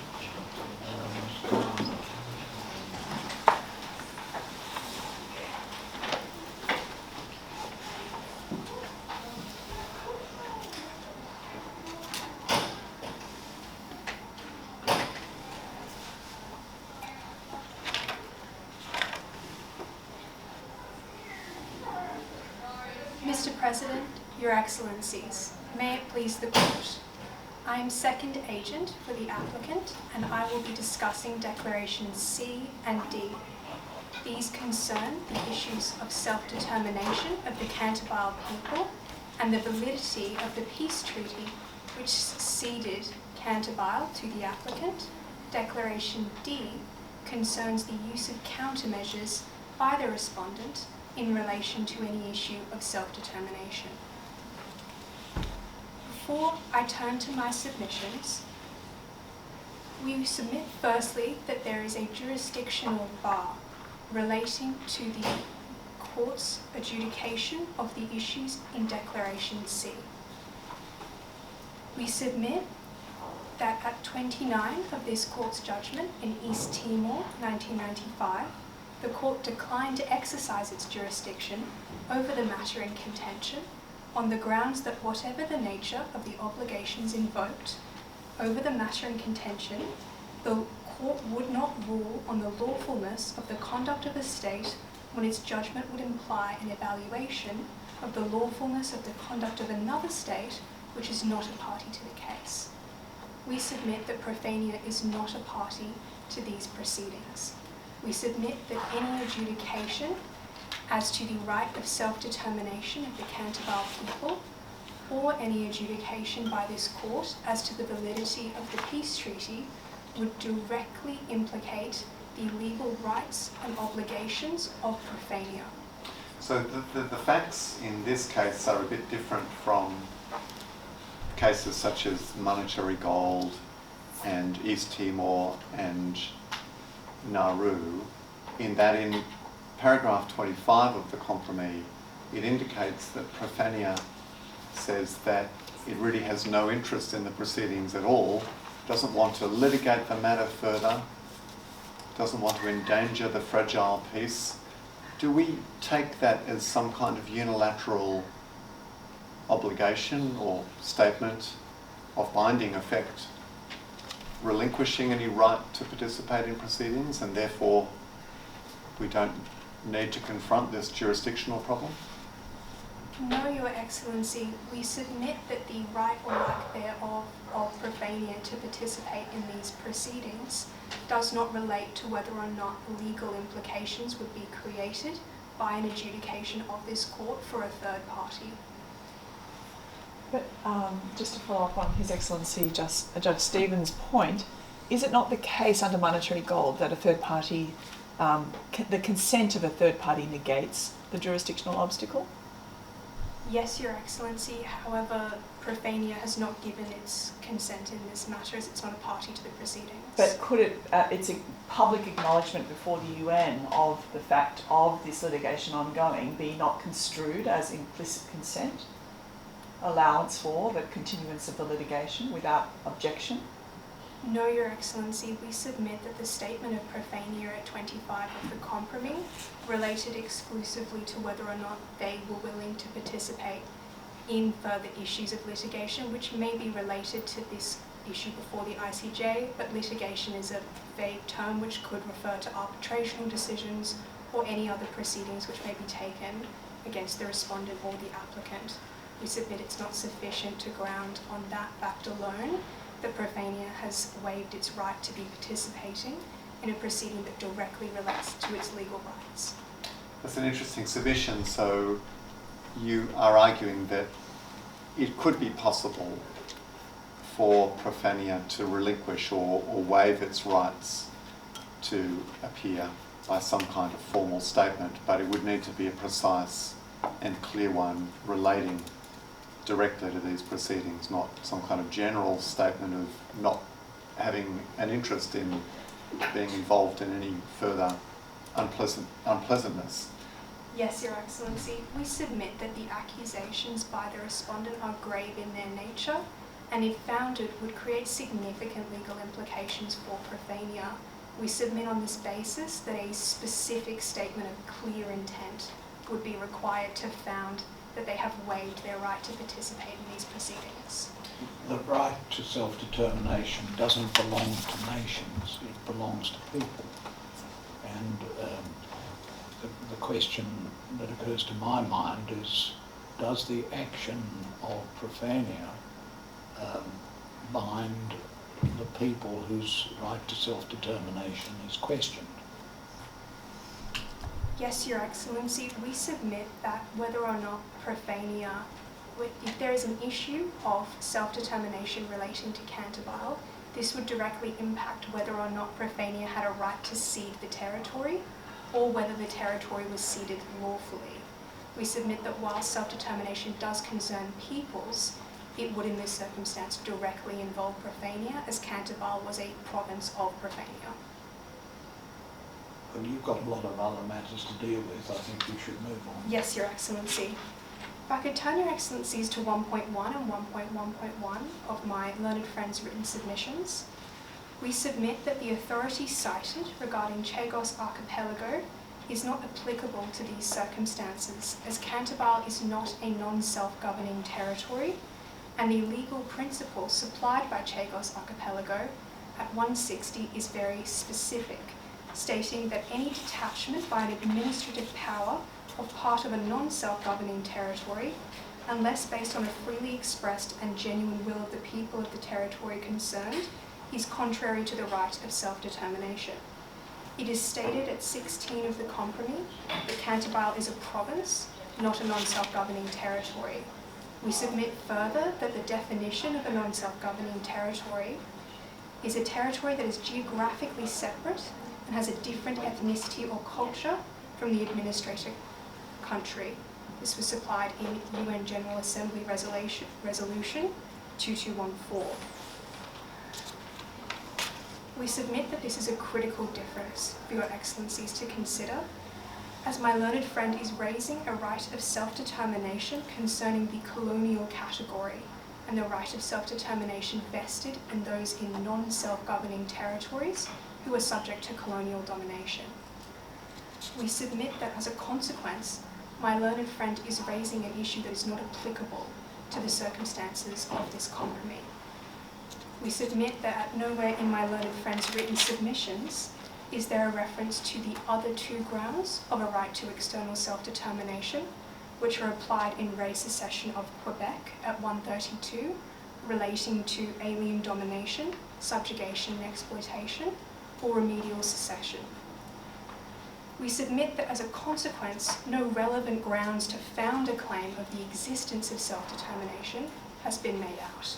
[SPEAKER 6] Mr. President, Your Excellencies, may it please the Court. I am second agent for the applicant and I will be discussing Declarations C and D. These concern the issues of self-determination of the Cantabile people and the validity of the peace treaty which ceded Cantabile to the applicant. Declaration D concerns the use of countermeasures by the respondent in relation to any issue of self-determination. Before I turn to my submissions, we submit firstly that there is a jurisdictional bar relating to the court's adjudication of the issues in Declaration C. We submit that at 29 of this court's judgment in East Timor, 1995, the court declined to exercise its jurisdiction over the matter in contention on the grounds that whatever the nature of the obligations invoked over the matter in contention, the court would not rule on the lawfulness of the conduct of a state when its judgment would imply an evaluation of the lawfulness of the conduct of another state which is not a party to the case. We submit that Profania is not a party to these proceedings. We submit that any adjudication as to the right of self-determination of the Cantabile people, or any adjudication by this court as to the validity of the peace treaty, would directly implicate the legal rights and obligations of Profania.
[SPEAKER 4] So the facts in this case are a bit different from cases such as monetary gold and East Timor and Nauru, in that in paragraph 25 of the compromise, it indicates that Profania says that it really has no interest in the proceedings at all, doesn't want to litigate the matter further, doesn't want to endanger the fragile peace. Do we take that as some kind of unilateral obligation or statement of binding effect, relinquishing any right to participate in proceedings, and therefore we don't need to confront this jurisdictional problem?
[SPEAKER 6] No, Your Excellency, we submit that the right or lack thereof of Profania to participate in these proceedings does not relate to whether or not legal implications would be created by an adjudication of this court for a third party.
[SPEAKER 5] But just to follow up on His Excellency Judge Stephen's point, is it not the case under monetary gold that a third party, the consent of a third party negates the jurisdictional obstacle?
[SPEAKER 6] Yes, Your Excellency. However, Profania has not given its consent in this matter as it's not a party to the proceedings.
[SPEAKER 5] But could it, it's a public acknowledgement before the UN of the fact of this litigation ongoing be not construed as implicit consent, allowance for the continuance of the litigation without objection?
[SPEAKER 6] No, Your Excellency, we submit that the statement of Profania at 25 of the compromise related exclusively to whether or not they were willing to participate in further issues of litigation, which may be related to this issue before the ICJ, but litigation is a vague term which could refer to arbitrational decisions or any other proceedings which may be taken against the respondent or the applicant. We submit it's not sufficient to ground on that fact alone that Profania has waived its right to be participating in a proceeding that directly relates to its legal rights.
[SPEAKER 4] That's an interesting submission. So you are arguing that it could be possible for Profania to relinquish or waive its rights to appear by some kind of formal statement, but it would need to be a precise and clear one relating directly to these proceedings, not some kind of general statement of not having an interest in being involved in any further unpleasantness.
[SPEAKER 6] Yes, Your Excellency, we submit that the accusations by the respondent are grave in their nature and if founded would create significant legal implications for Profania. We submit on this basis that a specific statement of clear intent would be required to found that they have waived their right to participate in these proceedings.
[SPEAKER 1] The right to self-determination doesn't belong to nations, it belongs to people. And the question that occurs to my mind is, does the action of Profania bind the people whose right to self-determination is questioned?
[SPEAKER 6] Yes, Your Excellency, we submit that whether or not Profania, if there is an issue of self-determination relating to Canterville, this would directly impact whether or not Profania had a right to cede the territory or whether the territory was ceded lawfully. We submit that while self-determination does concern peoples, it would in this circumstance directly involve Profania, as Canterville was a province of Profania.
[SPEAKER 1] Well, you've got a lot of other matters to deal with. I think we should move on.
[SPEAKER 6] Yes, Your Excellency. If I could turn Your Excellencies to 1.1 and 1.1.1 of my learned friend's written submissions. We submit that the authority cited regarding Chagos Archipelago is not applicable to these circumstances, as Canterville is not a non-self-governing territory, and the legal principle supplied by Chagos Archipelago at 160 is very specific, stating that any detachment by an administrative power of part of a non-self-governing territory, unless based on a freely expressed and genuine will of the people of the territory concerned, is contrary to the right of self-determination. It is stated at 16 of the compromise that Canterville is a province, not a non-self-governing territory. We submit further that the definition of a non-self-governing territory is a territory that is geographically separate and has a different ethnicity or culture from the administrator country. This was supplied in UN General Assembly Resolution 2214. We submit that this is a critical difference for Your Excellencies to consider, as my learned friend is raising a right of self-determination concerning the colonial category and the right of self-determination vested in those in non-self-governing territories who are subject to colonial domination. We submit that as a consequence, my learned friend is raising an issue that is not applicable to the circumstances of this compromise. We submit that nowhere in my learned friend's written submissions is there a reference to the other two grounds of a right to external self-determination, which are applied in Re Secession of Quebec at 132, relating to alien domination, subjugation and exploitation, or remedial secession. We submit that as a consequence, no relevant grounds to found a claim of the existence of self-determination has been made out.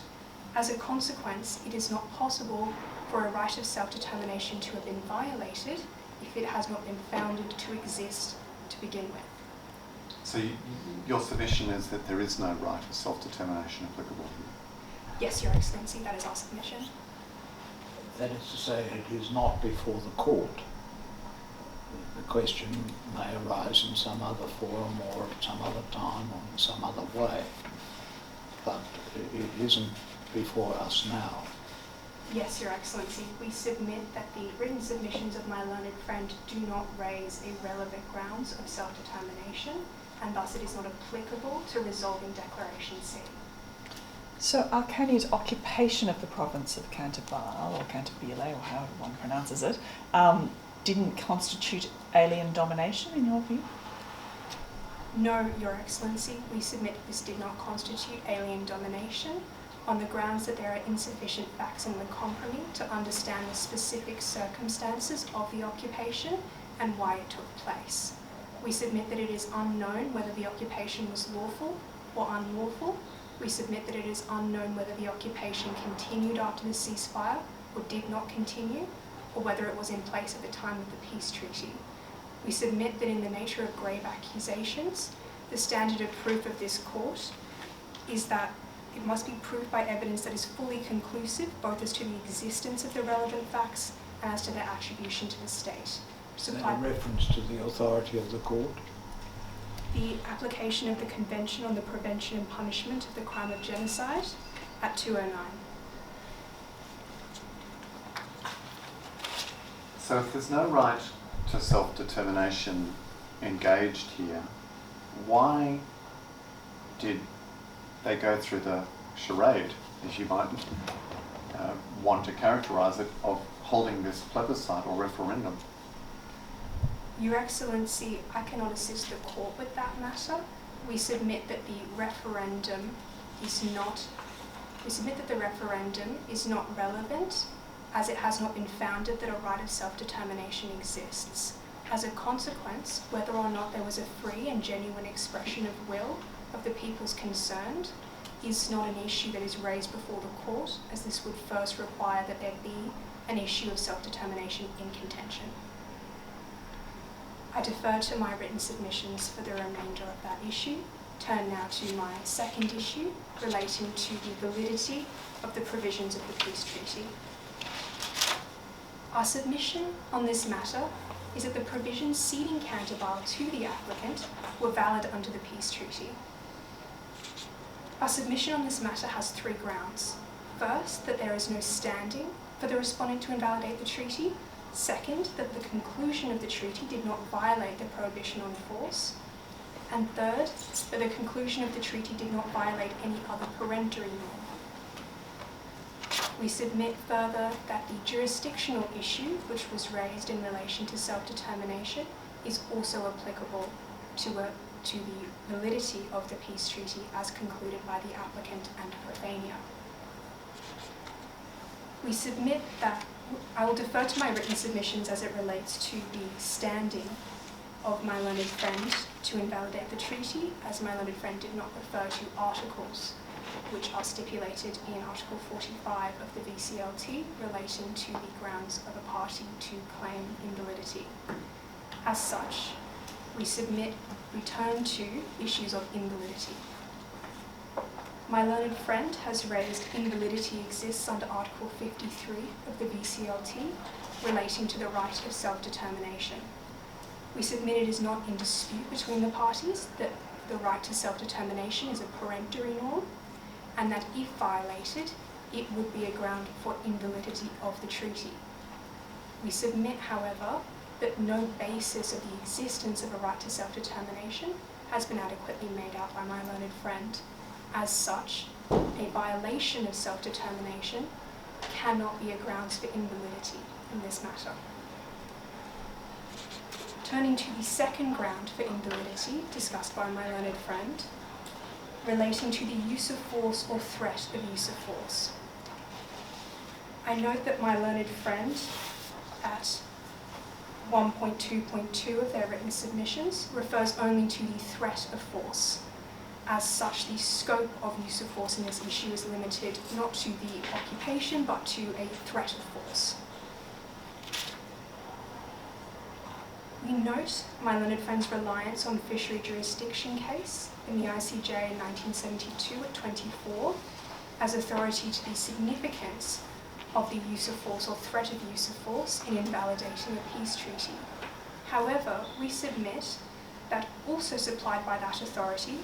[SPEAKER 6] As a consequence, it is not possible for a right of self-determination to have been violated if it has not been founded to exist to begin with.
[SPEAKER 4] So your submission is that there is no right of self-determination applicable here?
[SPEAKER 6] Yes, Your Excellency, that is our submission.
[SPEAKER 1] That is to say, it is not before the court. The question may arise in some other forum or at some other time or in some other way, but it isn't before us now.
[SPEAKER 6] Yes, Your Excellency. We submit that the written submissions of my learned friend do not raise a relevant grounds of self-determination, and thus it is not applicable to resolving Declaration C.
[SPEAKER 5] So Arcania's occupation of the province of Cantabile, or Cantabile, or however one pronounces it, didn't constitute alien domination in your view?
[SPEAKER 6] No, Your Excellency. We submit this did not constitute alien domination on the grounds that there are insufficient facts in the compromis to understand the specific circumstances of the occupation and why it took place. We submit that it is unknown whether the occupation was lawful or unlawful. We submit that it is unknown whether the occupation continued after the ceasefire or did not continue, or whether it was in place at the time of the peace treaty. We submit that in the nature of grave accusations, the standard of proof of this court is that it must be proved by evidence that is fully conclusive, both as to the existence of the relevant facts and as to their attribution to the state.
[SPEAKER 1] Is that in reference to the authority of the court?
[SPEAKER 6] The application of the Convention on the Prevention and Punishment of the Crime of Genocide at 209.
[SPEAKER 4] So if there's no right to self-determination engaged here, why did they go through the charade, as you might want to characterise it, of holding this plebiscite or referendum?
[SPEAKER 6] Your Excellency, I cannot assist the court with that matter. We submit that the referendum is not relevant, as it has not been founded that a right of self-determination exists. As a consequence, whether or not there was a free and genuine expression of will of the peoples concerned is not an issue that is raised before the court, as this would first require that there be an issue of self-determination in contention. I defer to my written submissions for the remainder of that issue. Turn now to my second issue relating to the validity of the provisions of the peace treaty. Our submission on this matter is that the provisions ceding Cantabile to the applicant were valid under the peace treaty. Our submission on this matter has three grounds. First, that there is no standing for the respondent to invalidate the treaty. Second, that the conclusion of the treaty did not violate the prohibition on force. And third, that the conclusion of the treaty did not violate any other peremptory norm. We submit further that the jurisdictional issue, which was raised in relation to self-determination, is also applicable to the validity of the peace treaty as concluded by the applicant and Arcania. We submit that I will defer to my written submissions as it relates to the standing of my learned friend to invalidate the treaty, as my learned friend did not refer to articles which are stipulated in Article 45 of the VCLT relating to the grounds of a party to claim invalidity. As such, we return to issues of invalidity. My learned friend has raised invalidity exists under Article 53 of the VCLT relating to the right of self-determination. We submit it is not in dispute between the parties that the right to self-determination is a peremptory norm, and that if violated, it would be a ground for invalidity of the treaty. We submit, however, that no basis of the existence of a right to self-determination has been adequately made out by my learned friend. As such, a violation of self-determination cannot be a grounds for invalidity in this matter. Turning to the second ground for invalidity discussed by my learned friend, relating to the use of force or threat of use of force. I note that my learned friend at 1.2.2 of their written submissions refers only to the threat of force. As such, the scope of use of force in this issue is limited not to the occupation, but to a threat of force. We note my learned friend's reliance on fishery jurisdiction case in the ICJ in 1972 at 24 as authority to the significance of the use of force or threat of use of force in invalidating a peace treaty. However, we submit that also supplied by that authority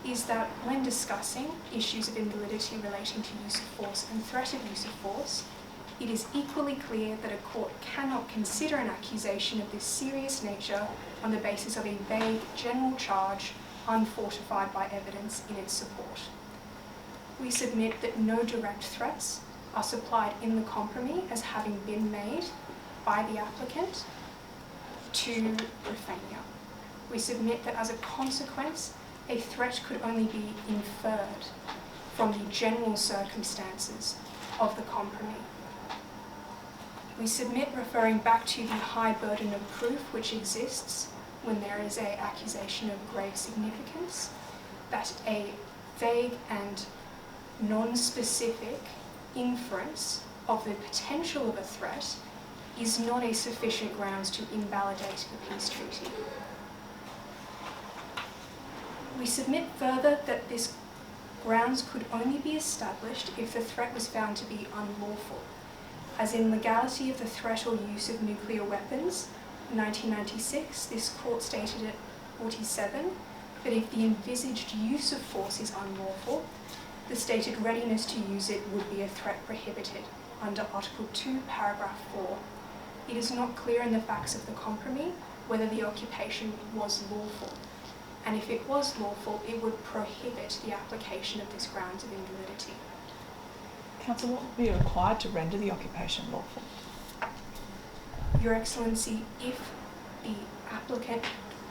[SPEAKER 6] is that when discussing issues of invalidity relating to use of force and threat of use of force, it is equally clear that a court cannot consider an accusation of this serious nature on the basis of a vague general charge unfortified by evidence in its support. We submit that no direct threats are supplied in the compromise as having been made by the applicant to Profania. We submit that as a consequence, a threat could only be inferred from the general circumstances of the compromise. We submit, referring back to the high burden of proof which exists when there is an accusation of grave significance, that a vague and non-specific inference of the potential of a threat is not a sufficient grounds to invalidate the peace treaty. We submit further that this grounds could only be established if the threat was found to be unlawful, as in legality of the threat or use of nuclear weapons. In 1996, this court stated at 47 that if the envisaged use of force is unlawful, the stated readiness to use it would be a threat prohibited under Article 2, Paragraph 4. It is not clear in the facts of the compromise whether the occupation was lawful, and if it was lawful, it would prohibit the application of this grounds of invalidity.
[SPEAKER 5] Counsel, what would be required to render the occupation lawful?
[SPEAKER 6] Your Excellency, if the applicant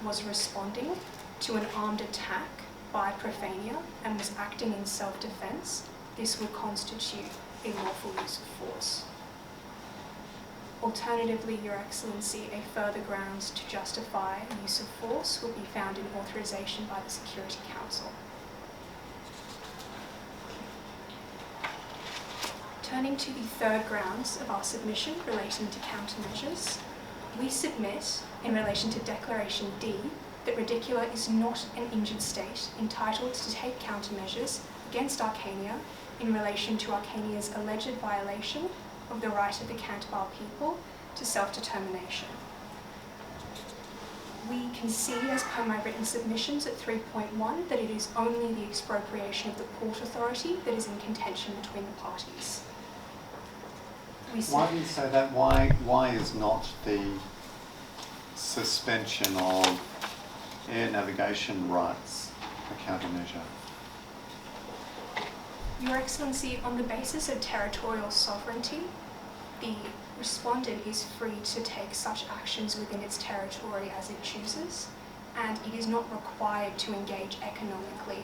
[SPEAKER 6] was responding to an armed attack by Profania and was acting in self-defence, this would constitute a lawful use of force. Alternatively, Your Excellency, a further grounds to justify use of force would be found in authorisation by the Security Council. Turning to the third grounds of our submission relating to countermeasures, we submit, in relation to Declaration D, that Ridicula is not an injured state entitled to take countermeasures against Arcania in relation to Arcania's alleged violation of the right of the Cantabile people to self-determination. We concede, as per my written submissions at 3.1, that it is only the expropriation of the Port Authority that is in contention between the parties.
[SPEAKER 4] Why do you say that? Why is not the suspension of air navigation rights a countermeasure?
[SPEAKER 6] Your Excellency, on the basis of territorial sovereignty, the respondent is free to take such actions within its territory as it chooses, and it is not required to engage economically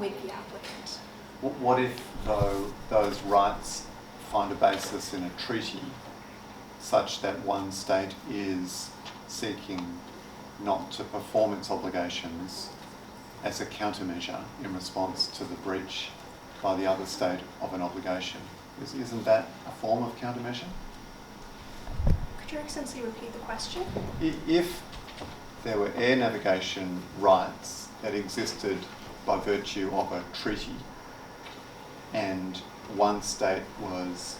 [SPEAKER 6] with the applicant.
[SPEAKER 4] What if, though, those rights find a basis in a treaty such that one state is seeking not to perform its obligations as a countermeasure in response to the breach by the other state of an obligation? Isn't that a form of countermeasure?
[SPEAKER 6] Could Your Excellency repeat the question?
[SPEAKER 4] If there were air navigation rights that existed by virtue of a treaty and one state was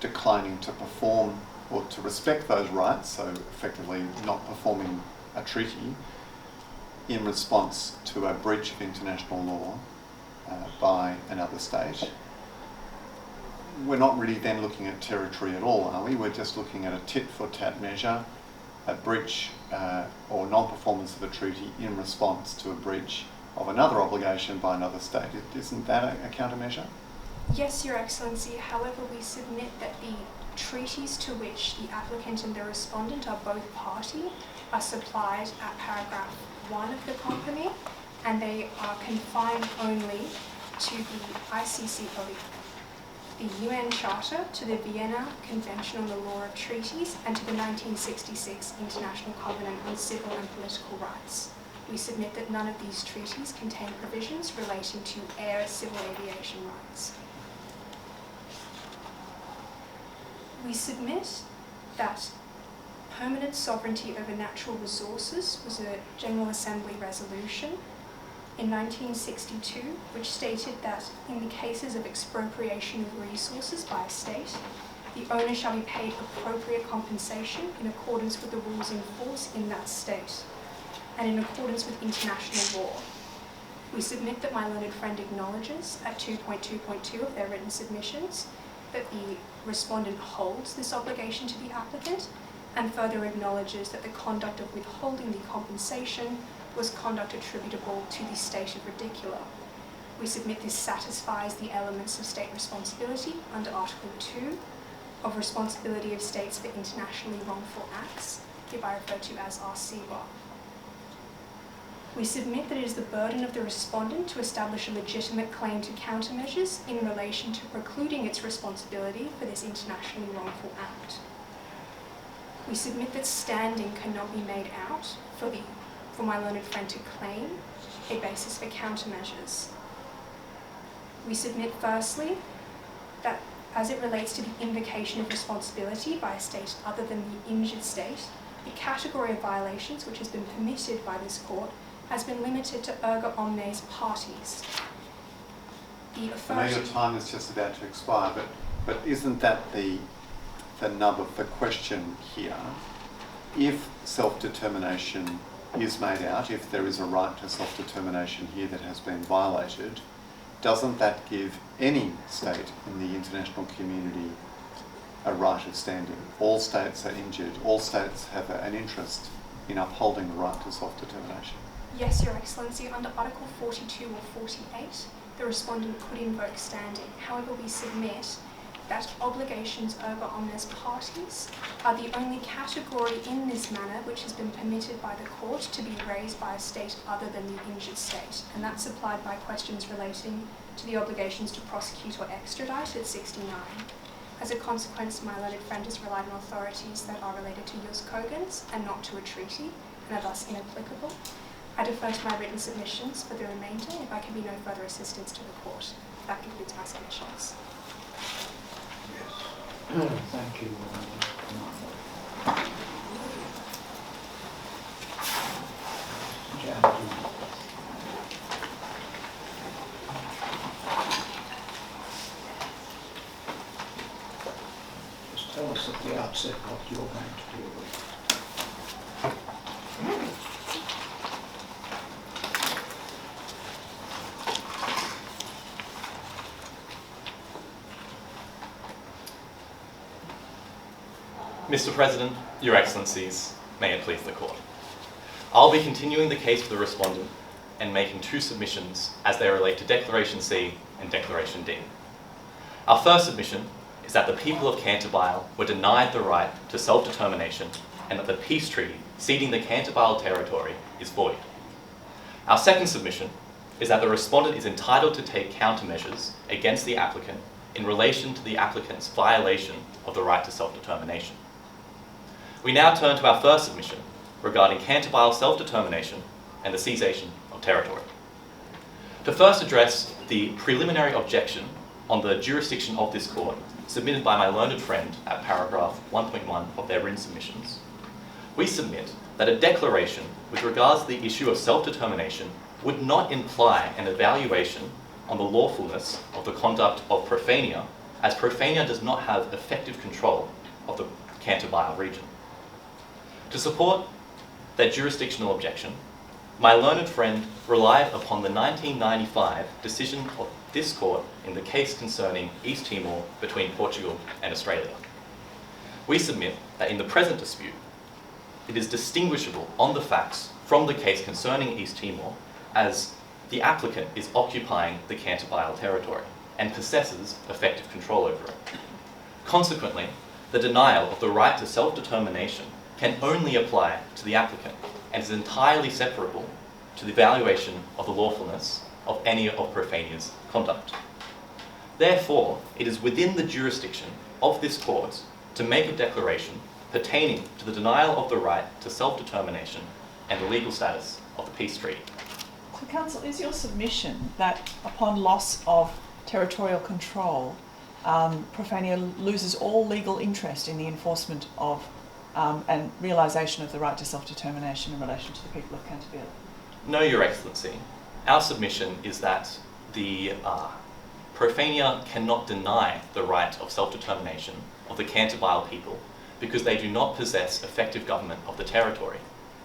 [SPEAKER 4] declining to perform or to respect those rights, so effectively not performing a treaty in response to a breach of international law by another state, we're not really then looking at territory at all, are we? We're just looking at a tit-for-tat measure, a breach or non-performance of a treaty in response to a breach of another obligation by another state. Isn't that a countermeasure?
[SPEAKER 6] Yes, Your Excellency. However, we submit that the treaties to which the applicant and the respondent are both party are supplied at paragraph 1 of the compromise, and they are confined only to the ICCPOE, the UN Charter, to the Vienna Convention on the Law of Treaties, and to the 1966 International Covenant on Civil and Political Rights. We submit that none of these treaties contain provisions relating to air civil aviation rights. We submit that permanent sovereignty over natural resources was a General Assembly resolution in 1962, which stated that in the cases of expropriation of resources by a state, the owner shall be paid appropriate compensation in accordance with the rules in force in that state and in accordance with international law. We submit that my learned friend acknowledges at 2.2.2 of their written submissions that the respondent holds this obligation to the applicant, and further acknowledges that the conduct of withholding the compensation was conduct attributable to the state of ridicula. We submit this satisfies the elements of state responsibility under Article 2 of Responsibility of States for Internationally Wrongful Acts, hereby referred to as RCWA. We submit that it is the burden of the respondent to establish a legitimate claim to countermeasures in relation to precluding its responsibility for this internationally wrongful act. We submit that standing cannot be made out for my learned friend to claim a basis for countermeasures. We submit firstly that as it relates to the invocation of responsibility by a state other than the injured state, the category of violations which has been permitted by this court has been limited to erga omnes parties.
[SPEAKER 4] I know your time is just about to expire, but isn't that the nub of the question here? If self-determination is made out, if there is a right to self-determination here that has been violated, doesn't that give any state in the international community a right of standing? All states are injured. All states have an interest in upholding the right to self-determination.
[SPEAKER 6] Yes, Your Excellency. Under Article 42 or 48, the respondent could invoke standing. However, we submit that obligations erga omnes parties are the only category in this manner which has been permitted by the court to be raised by a state other than the injured state, and that's supplied by questions relating to the obligations to prosecute or extradite at 69. As a consequence, my learned friend has relied on authorities that are related to jus cogens and not to a treaty, and are thus inapplicable. I defer to my written submissions for the remainder if I can be no further assistance to the court. That concludes my submissions.
[SPEAKER 1] Yes. Thank you. Just tell us at the outset what you're going to deal with.
[SPEAKER 7] Mr. President, Your Excellencies, may it please the Court. I'll be continuing the case for the respondent and making two submissions as they relate to Declaration C and Declaration D. Our first submission is that the people of Canterbury were denied the right to self-determination and that the peace treaty ceding the Canterbury territory is void. Our second submission is that the respondent is entitled to take countermeasures against the applicant in relation to the applicant's violation of the right to self-determination. We now turn to our first submission regarding Canterbury self-determination and the cessation of territory. To first address the preliminary objection on the jurisdiction of this court submitted by my learned friend at paragraph 1.1 of their written submissions, we submit that a declaration with regards to the issue of self-determination would not imply an evaluation on the lawfulness of the conduct of Profania, as Profania does not have effective control of the Canterbury region. To support that jurisdictional objection, my learned friend relied upon the 1995 decision of this court in the case concerning East Timor between Portugal and Australia. We submit that in the present dispute, it is distinguishable on the facts from the case concerning East Timor, as the applicant is occupying the Canterbury territory and possesses effective control over it. Consequently, the denial of the right to self-determination can only apply to the applicant and is entirely separable to the evaluation of the lawfulness of any of Profania's conduct. Therefore, it is within the jurisdiction of this court to make a declaration pertaining to the denial of the right to self-determination and the legal status of the peace treaty.
[SPEAKER 5] So, Counsel, is your submission that upon loss of territorial control, Profania loses all legal interest in the enforcement of and realisation of the right to self-determination in relation to the people of Canterbury?
[SPEAKER 7] No, Your Excellency. Our submission is that the Profania cannot deny the right of self-determination of the Canterbury people because they do not possess effective government of the territory.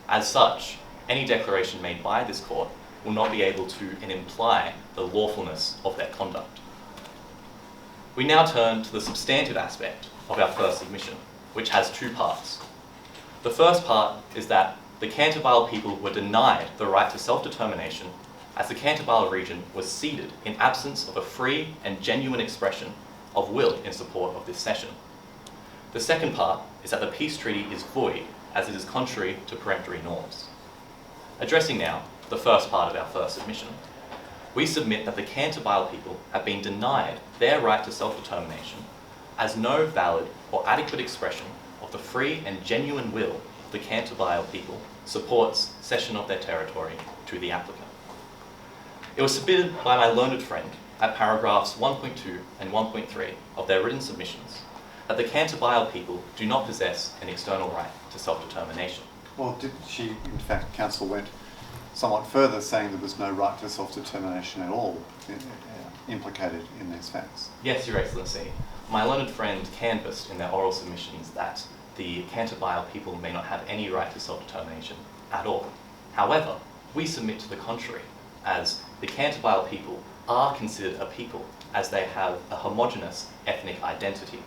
[SPEAKER 7] As such, any declaration made by this court will not be able to imply the lawfulness of their conduct. We now turn to the substantive aspect of our first submission, which has two parts. The first part is that the Canterbury people were denied the right to self-determination as the Canterbury region was ceded in absence of a free and genuine expression of will in support of this cession. The second part is that the peace treaty is void as it is contrary to peremptory norms. Addressing now the first part of our first submission, we submit that the Canterbury people have been denied their right to self-determination as no valid or adequate expression of the free and genuine will of the Canterbury people supports cession of their territory to the applicant. It was submitted by my learned friend at paragraphs 1.2 and 1.3 of their written submissions that the Canterbury people do not possess an external right to self-determination.
[SPEAKER 4] Well, did she, in fact, counsel went somewhat further, saying there was no right to self-determination at all implicated in these facts?
[SPEAKER 7] Yes, Your Excellency. My learned friend canvassed in their oral submissions that the Canterbury people may not have any right to self-determination at all. However, we submit to the contrary, as the Canterbury people are considered a people as they have a homogeneous ethnic identity,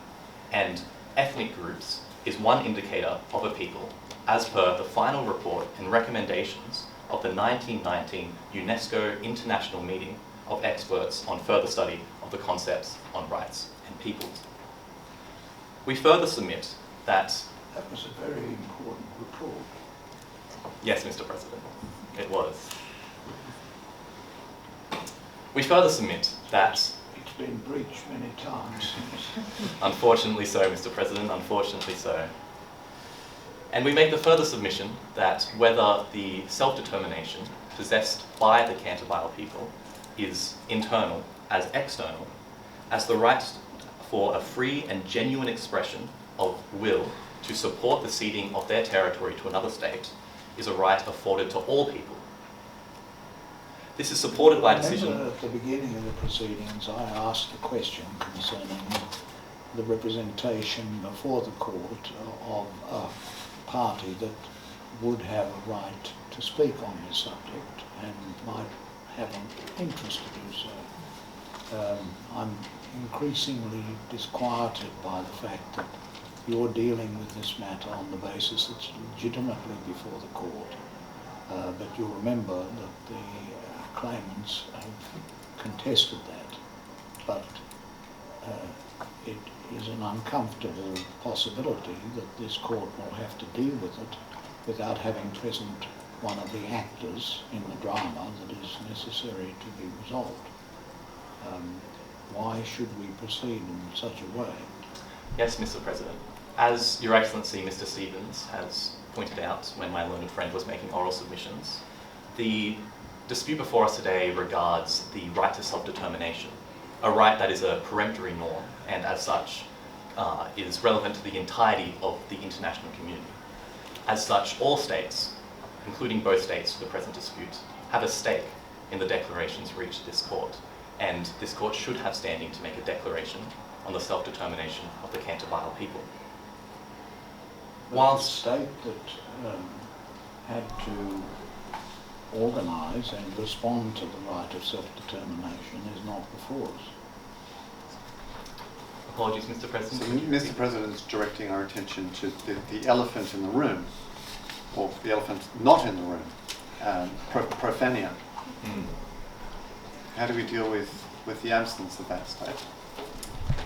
[SPEAKER 7] and ethnic groups is one indicator of a people as per the final report and recommendations of the 1919 UNESCO International Meeting of Experts on Further Study of the Concepts on Rights and Peoples. We further submit that...
[SPEAKER 1] That was a very important report.
[SPEAKER 7] Yes, Mr. President, it was. We further submit that...
[SPEAKER 1] It's been breached many times.
[SPEAKER 7] Unfortunately so, Mr. President, unfortunately so. And we make the further submission that whether the self-determination possessed by the Canterbury people is internal as external, as the right for a free and genuine expression of will to support the ceding of their territory to another state is a right afforded to all people. This is supported by decision...
[SPEAKER 1] Remember at the beginning of the proceedings I asked a question concerning the representation before the court of a party that would have a right to speak on this subject and might have an interest to do so. I'm increasingly disquieted by the fact that you're dealing with this matter on the basis it's legitimately before the court. But you'll remember that the claimants have contested that, but it is an uncomfortable possibility that this court will have to deal with it without having present one of the actors in the drama that is necessary to be resolved. Why should we proceed in such a way?
[SPEAKER 7] Yes, Mr. President. As Your Excellency, Mr. Stevens, has pointed out when my learned friend was making oral submissions, the dispute before us today regards the right to self-determination, a right that is a peremptory norm and as such is relevant to the entirety of the international community. As such, all states, including both states for the present dispute, have a stake in the declarations reached this court, and this court should have standing to make a declaration on the self-determination of the Canterbury people.
[SPEAKER 1] Whilst the state that had to organise and respond to the right of self-determination is not before us.
[SPEAKER 7] Apologies, Mr. President.
[SPEAKER 4] So Mr. President is directing our attention to the elephant in the room, or the elephant not in the room, profanea. How do we deal with the absence of that state?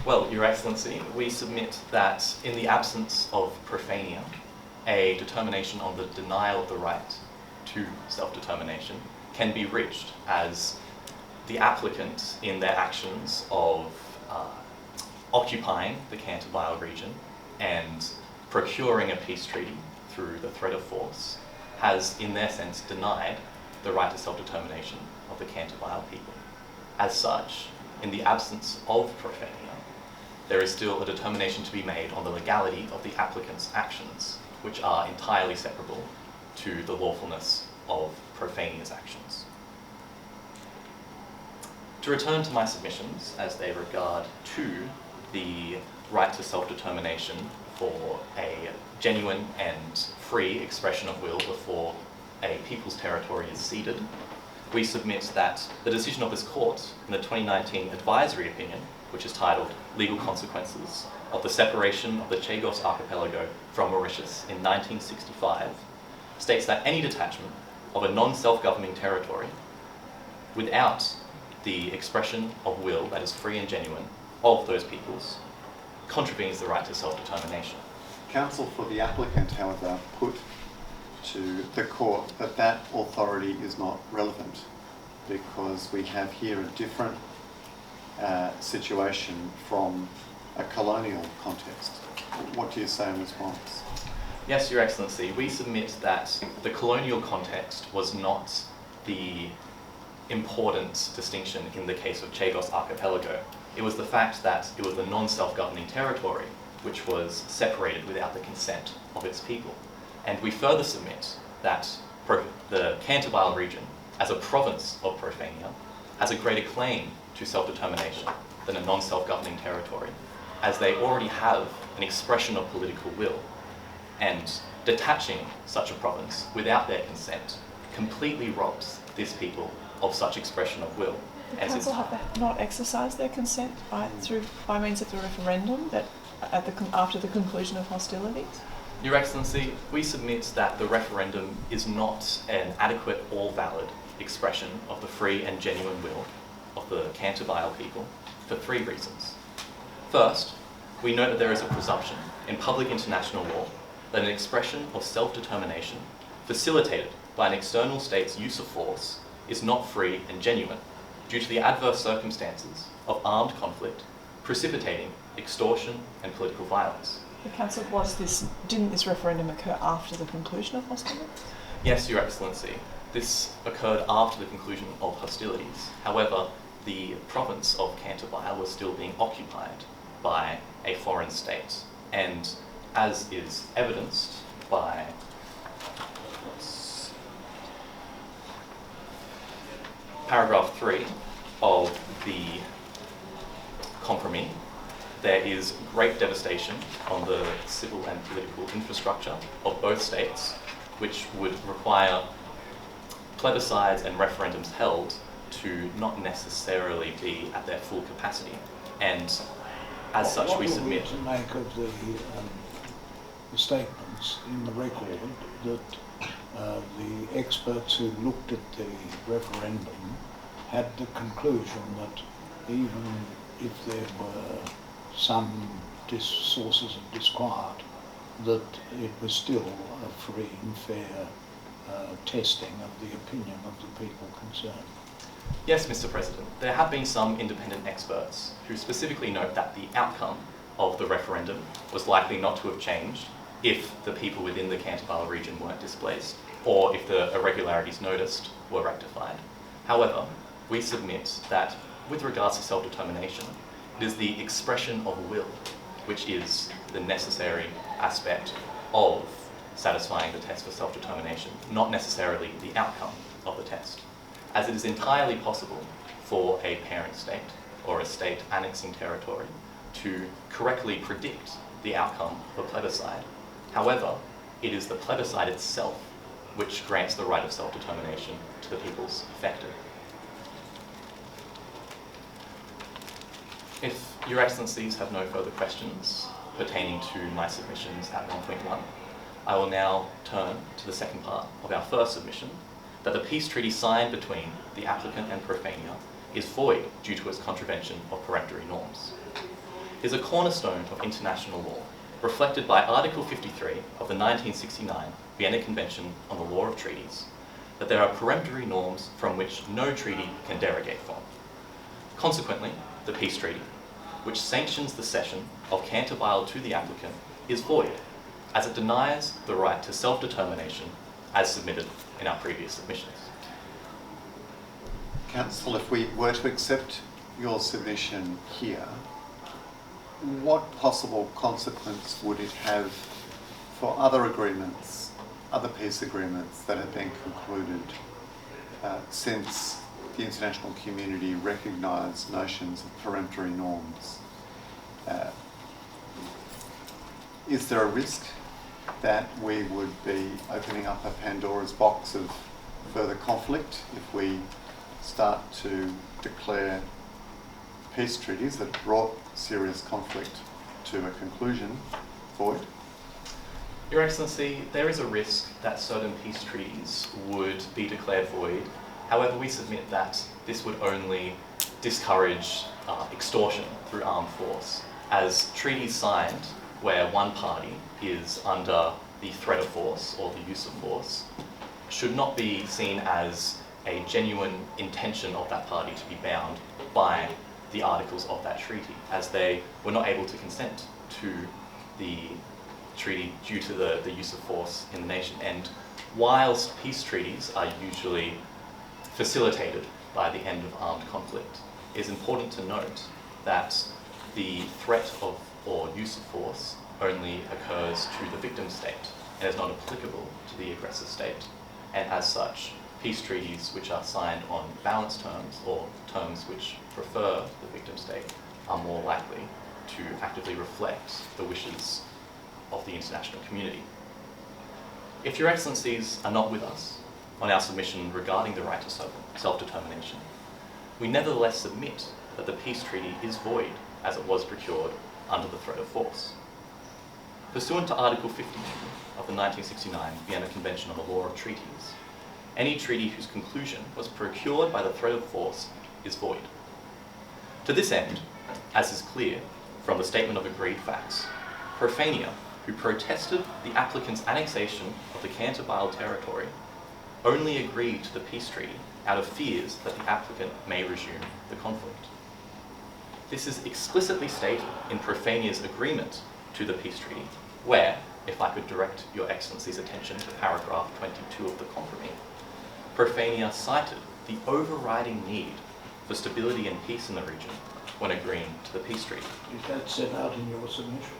[SPEAKER 7] Well, Your Excellency, we submit that in the absence of profanea, a determination on the denial of the right to self-determination can be reached as the applicant in their actions of occupying the Canterbury region and procuring a peace treaty through the threat of force has, in their sense, denied the right to self-determination of the Canterbury people. As such, in the absence of profanea, there is still a determination to be made on the legality of the applicant's actions, which are entirely separable to the lawfulness of profanea's actions. To return to my submissions as they regard to the right to self-determination for a genuine and free expression of will before a people's territory is ceded, we submit that the decision of this court in the 2019 advisory opinion, which is titled Legal Consequences of the Separation of the Chagos Archipelago from Mauritius in 1965, states that any detachment of a non-self-governing territory without the expression of will that is free and genuine of those peoples contravenes the right to self-determination.
[SPEAKER 4] Counsel for the applicant, however, put to the court that that authority is not relevant because we have here a different situation from a colonial context. What do you say in response?
[SPEAKER 7] Yes, Your Excellency, we submit that the colonial context was not the important distinction in the case of Chagos Archipelago. It was the fact that it was a non-self-governing territory which was separated without the consent of its people. And we further submit that the Cantabile region, as a province of Profania, has a greater claim to self-determination than a non-self-governing territory, as they already have an expression of political will. And detaching such a province without their consent completely robs this people of such expression of will.
[SPEAKER 5] The
[SPEAKER 7] And
[SPEAKER 5] council
[SPEAKER 7] since-
[SPEAKER 5] have not exercised their consent by means of the referendum that after the conclusion of hostilities?
[SPEAKER 7] Your Excellency, we submit that the referendum is not an adequate or valid expression of the free and genuine will of the Cantabile people for three reasons. First, we note that there is a presumption in public international law that an expression of self-determination facilitated by an external state's use of force is not free and genuine due to the adverse circumstances of armed conflict precipitating extortion and political violence.
[SPEAKER 5] The council, didn't this referendum occur after the conclusion of hostilities?
[SPEAKER 7] Yes, Your Excellency, this occurred after the conclusion of hostilities. However, the province of Cantabile was still being occupied by a foreign state, and as is evidenced by paragraph 3 of the compromise, there is great devastation on the civil and political infrastructure of both states, which would require plebiscites and referendums held to not necessarily be at their full capacity. And as such, we submit...
[SPEAKER 1] What are we to make of the statements in the record that the experts who looked at the referendum had the conclusion that even if there were some sources of disquiet, that it was still a free and fair testing of the opinion of the people concerned?
[SPEAKER 7] Yes, Mr. President. There have been some independent experts who specifically note that the outcome of the referendum was likely not to have changed if the people within the Cantabile region weren't displaced, or if the irregularities noticed were rectified. However, we submit that with regards to self-determination, it is the expression of will which is the necessary aspect of satisfying the test for self-determination, not necessarily the outcome of the test, as it is entirely possible for a parent state or a state annexing territory to correctly predict the outcome of a plebiscite. However, it is the plebiscite itself which grants the right of self-determination to the peoples affected. If Your Excellencies have no further questions pertaining to my submissions at 1.1, I will now turn to the second part of our first submission, that the peace treaty signed between the applicant and Profania is void due to its contravention of peremptory norms. It is a cornerstone of international law, reflected by Article 53 of the 1969 Vienna Convention on the Law of Treaties, that there are peremptory norms from which no treaty can derogate from. Consequently, the peace treaty, which sanctions the cession of Cantabile to the applicant, is void, as it denies the right to self-determination as submitted in our previous submissions.
[SPEAKER 4] Counsel, if we were to accept your submission here, what possible consequence would it have for other agreements, other peace agreements that have been concluded since the international community recognised notions of peremptory norms? Is there a risk that we would be opening up a Pandora's box of further conflict if we start to declare peace treaties that brought serious conflict to a conclusion void?
[SPEAKER 7] Your Excellency, there is a risk that certain peace treaties would be declared void. However, we submit that this would only discourage extortion through armed force, as treaties signed where one party is under the threat of force or the use of force should not be seen as a genuine intention of that party to be bound by the articles of that treaty, as they were not able to consent to the treaty due to the use of force in the nation. And whilst peace treaties are usually facilitated by the end of armed conflict, it is important to note that the threat of or use of force only occurs to the victim state and is not applicable to the aggressor state. And as such, peace treaties which are signed on balanced terms or terms which prefer the victim state are more likely to actively reflect the wishes of the international community. If Your Excellencies are not with us on our submission regarding the right to self-determination, we nevertheless submit that the peace treaty is void as it was procured under the threat of force. Pursuant to Article 52 of the 1969 Vienna Convention on the Law of Treaties, any treaty whose conclusion was procured by the threat of force is void. To this end, as is clear from the Statement of Agreed Facts, Profania, who protested the applicant's annexation of the Cantabile territory, only agreed to the peace treaty out of fears that the applicant may resume the conflict. This is explicitly stated in Profania's agreement to the peace treaty, where, if I could direct Your Excellency's attention to paragraph 22 of the compromise, Profania cited the overriding need for stability and peace in the region when agreeing to the peace treaty.
[SPEAKER 1] Is that set out in your submission?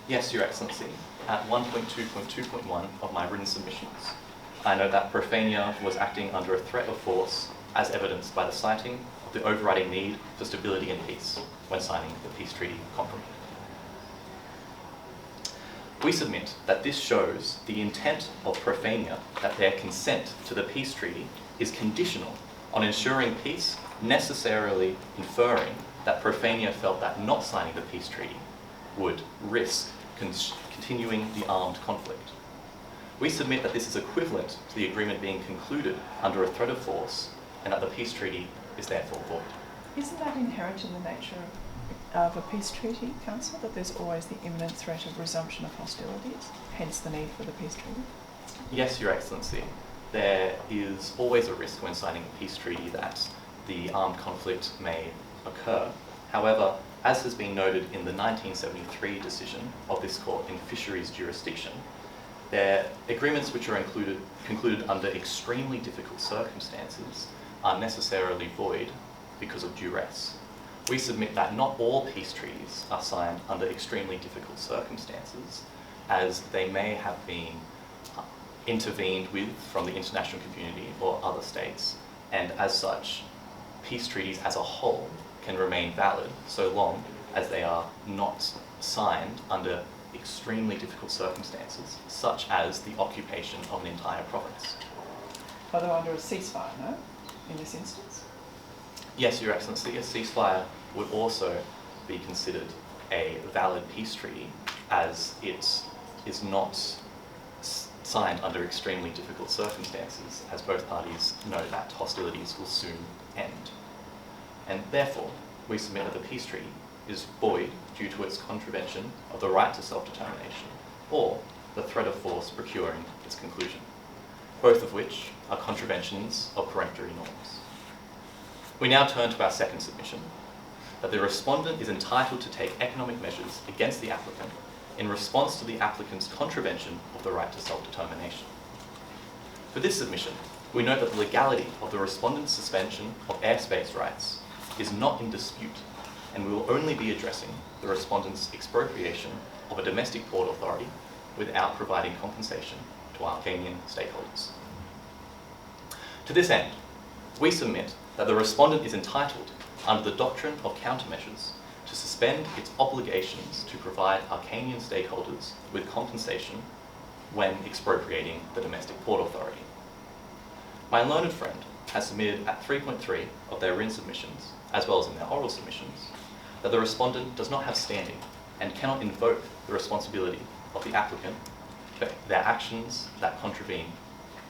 [SPEAKER 7] Yes, Your Excellency. At 1.2.2.1 of my written submissions, I note that Profania was acting under a threat of force as evidenced by the citing of the overriding need for stability and peace when signing the peace treaty compromise. We submit that this shows the intent of Profania that their consent to the peace treaty is conditional on ensuring peace, necessarily inferring that Profania felt that not signing the peace treaty would risk continuing the armed conflict. We submit that this is equivalent to the agreement being concluded under a threat of force and that the peace treaty is therefore void.
[SPEAKER 5] Isn't that inherent in the nature of a peace treaty, Council, that there's always the imminent threat of resumption of hostilities, hence the need for the peace treaty?
[SPEAKER 7] Yes, Your Excellency. There is always a risk when signing a peace treaty that the armed conflict may occur. However, as has been noted in the 1973 decision of this court in fisheries jurisdiction, their agreements which are concluded under extremely difficult circumstances are necessarily void because of duress. We submit that not all peace treaties are signed under extremely difficult circumstances, as they may have been intervened with from the international community or other states, and as such, peace treaties as a whole can remain valid so long as they are not signed under extremely difficult circumstances, such as the occupation of an entire province.
[SPEAKER 5] Although under a ceasefire, no? In this instance?
[SPEAKER 7] Yes, Your Excellency, a ceasefire would also be considered a valid peace treaty as it is not signed under extremely difficult circumstances, as both parties know that hostilities will soon end. And therefore, we submit that the peace treaty is void due to its contravention of the right to self-determination or the threat of force procuring its conclusion, both of which are contraventions of peremptory norms. We now turn to our second submission, that the respondent is entitled to take economic measures against the applicant in response to the applicant's contravention of the right to self-determination. For this submission, we note that the legality of the respondent's suspension of airspace rights is not in dispute, and we will only be addressing the respondent's expropriation of a domestic port authority without providing compensation to Arcanian stakeholders. To this end, we submit that the respondent is entitled, under the doctrine of countermeasures, to suspend its obligations to provide Arcanian stakeholders with compensation when expropriating the domestic port authority. My learned friend has submitted at 3.3 of their written submissions, as well as in their oral submissions, that the respondent does not have standing and cannot invoke the responsibility of the applicant for their actions that contravene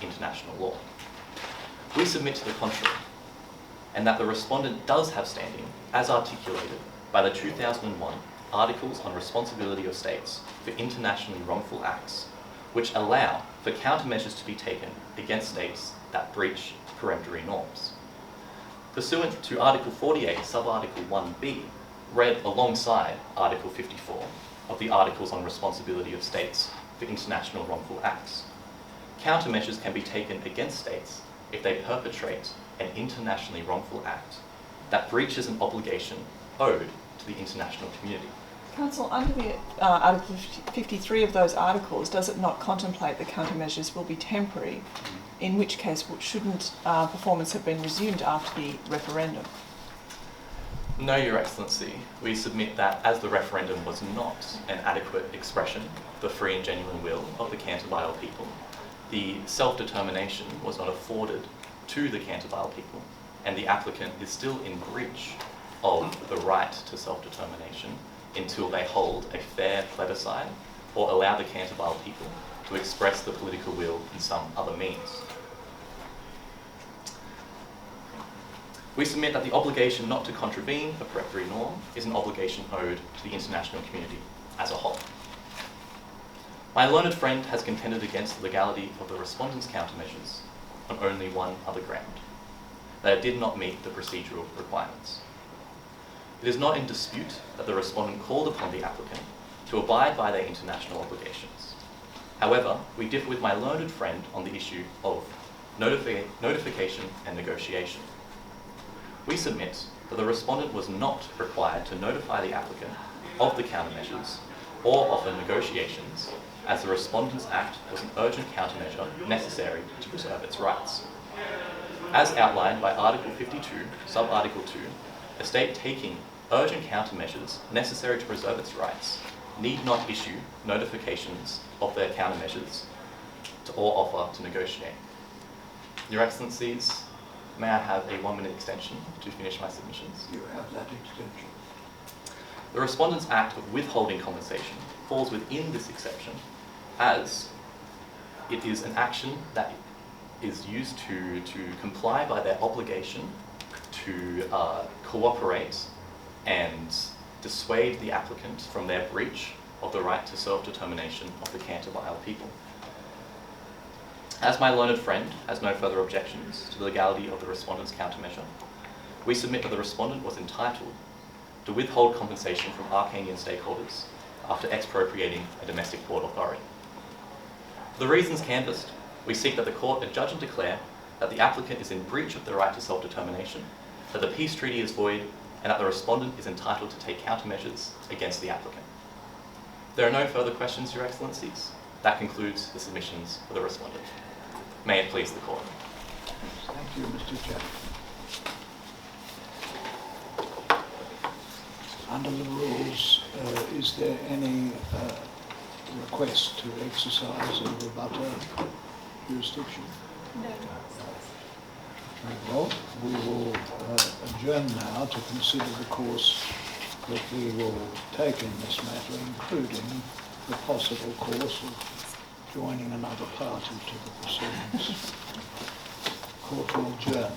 [SPEAKER 7] international law. We submit to the contrary, and that the respondent does have standing as articulated by the 2001 Articles on Responsibility of States for Internationally Wrongful Acts, which allow for countermeasures to be taken against states that breach peremptory norms. Pursuant to Article 48, Sub-Article 1b, read alongside Article 54 of the Articles on Responsibility of States for International Wrongful Acts, countermeasures can be taken against states if they perpetrate an internationally wrongful act that breaches an obligation owed to the international community.
[SPEAKER 5] Council, under the Article 53 of those articles, does it not contemplate that countermeasures will be temporary, in which case shouldn't performance have been resumed after the referendum?
[SPEAKER 7] No, Your Excellency. We submit that as the referendum was not an adequate expression of the free and genuine will of the Canterville people, the self-determination was not afforded to the Canterville people, and the applicant is still in breach of the right to self-determination until they hold a fair plebiscite or allow the Canterville people to express the political will in some other means. We submit that the obligation not to contravene a peremptory norm is an obligation owed to the international community as a whole. My learned friend has contended against the legality of the respondent's countermeasures on only one other ground, that it did not meet the procedural requirements. It is not in dispute that the respondent called upon the applicant to abide by their international obligations. However, we differ with my learned friend on the issue of notification and negotiation. We submit that the respondent was not required to notify the applicant of the countermeasures or offer negotiations, as the Respondent's Act was an urgent countermeasure necessary to preserve its rights. As outlined by Article 52, Sub-Article 2, a state taking urgent countermeasures necessary to preserve its rights need not issue notifications of their countermeasures or offer to negotiate. Your Excellencies, may I have a 1-minute extension to finish my submissions?
[SPEAKER 1] You have that extension.
[SPEAKER 7] The Respondent's Act of withholding compensation falls within this exception, as it is an action that is used to comply by their obligation to cooperate and dissuade the applicant from their breach of the right to self-determination of the Canterville people. As my learned friend has no further objections to the legality of the respondent's countermeasure, we submit that the respondent was entitled to withhold compensation from Arcanian stakeholders after expropriating a domestic port authority. For the reasons canvassed, we seek that the court adjudge and declare that the applicant is in breach of the right to self-determination, that the peace treaty is void, and that the respondent is entitled to take countermeasures against the applicant. If there are no further questions, Your Excellencies, that concludes the submissions for the respondent. May it please the court.
[SPEAKER 1] Thank you, Mr. Chairman. Under the rules, is there any request to exercise a rebuttal jurisdiction?
[SPEAKER 6] No.
[SPEAKER 1] Very well. We will adjourn now to consider the course that we will take in this matter, including the possible course of joining another party to the proceedings. Court will adjourn.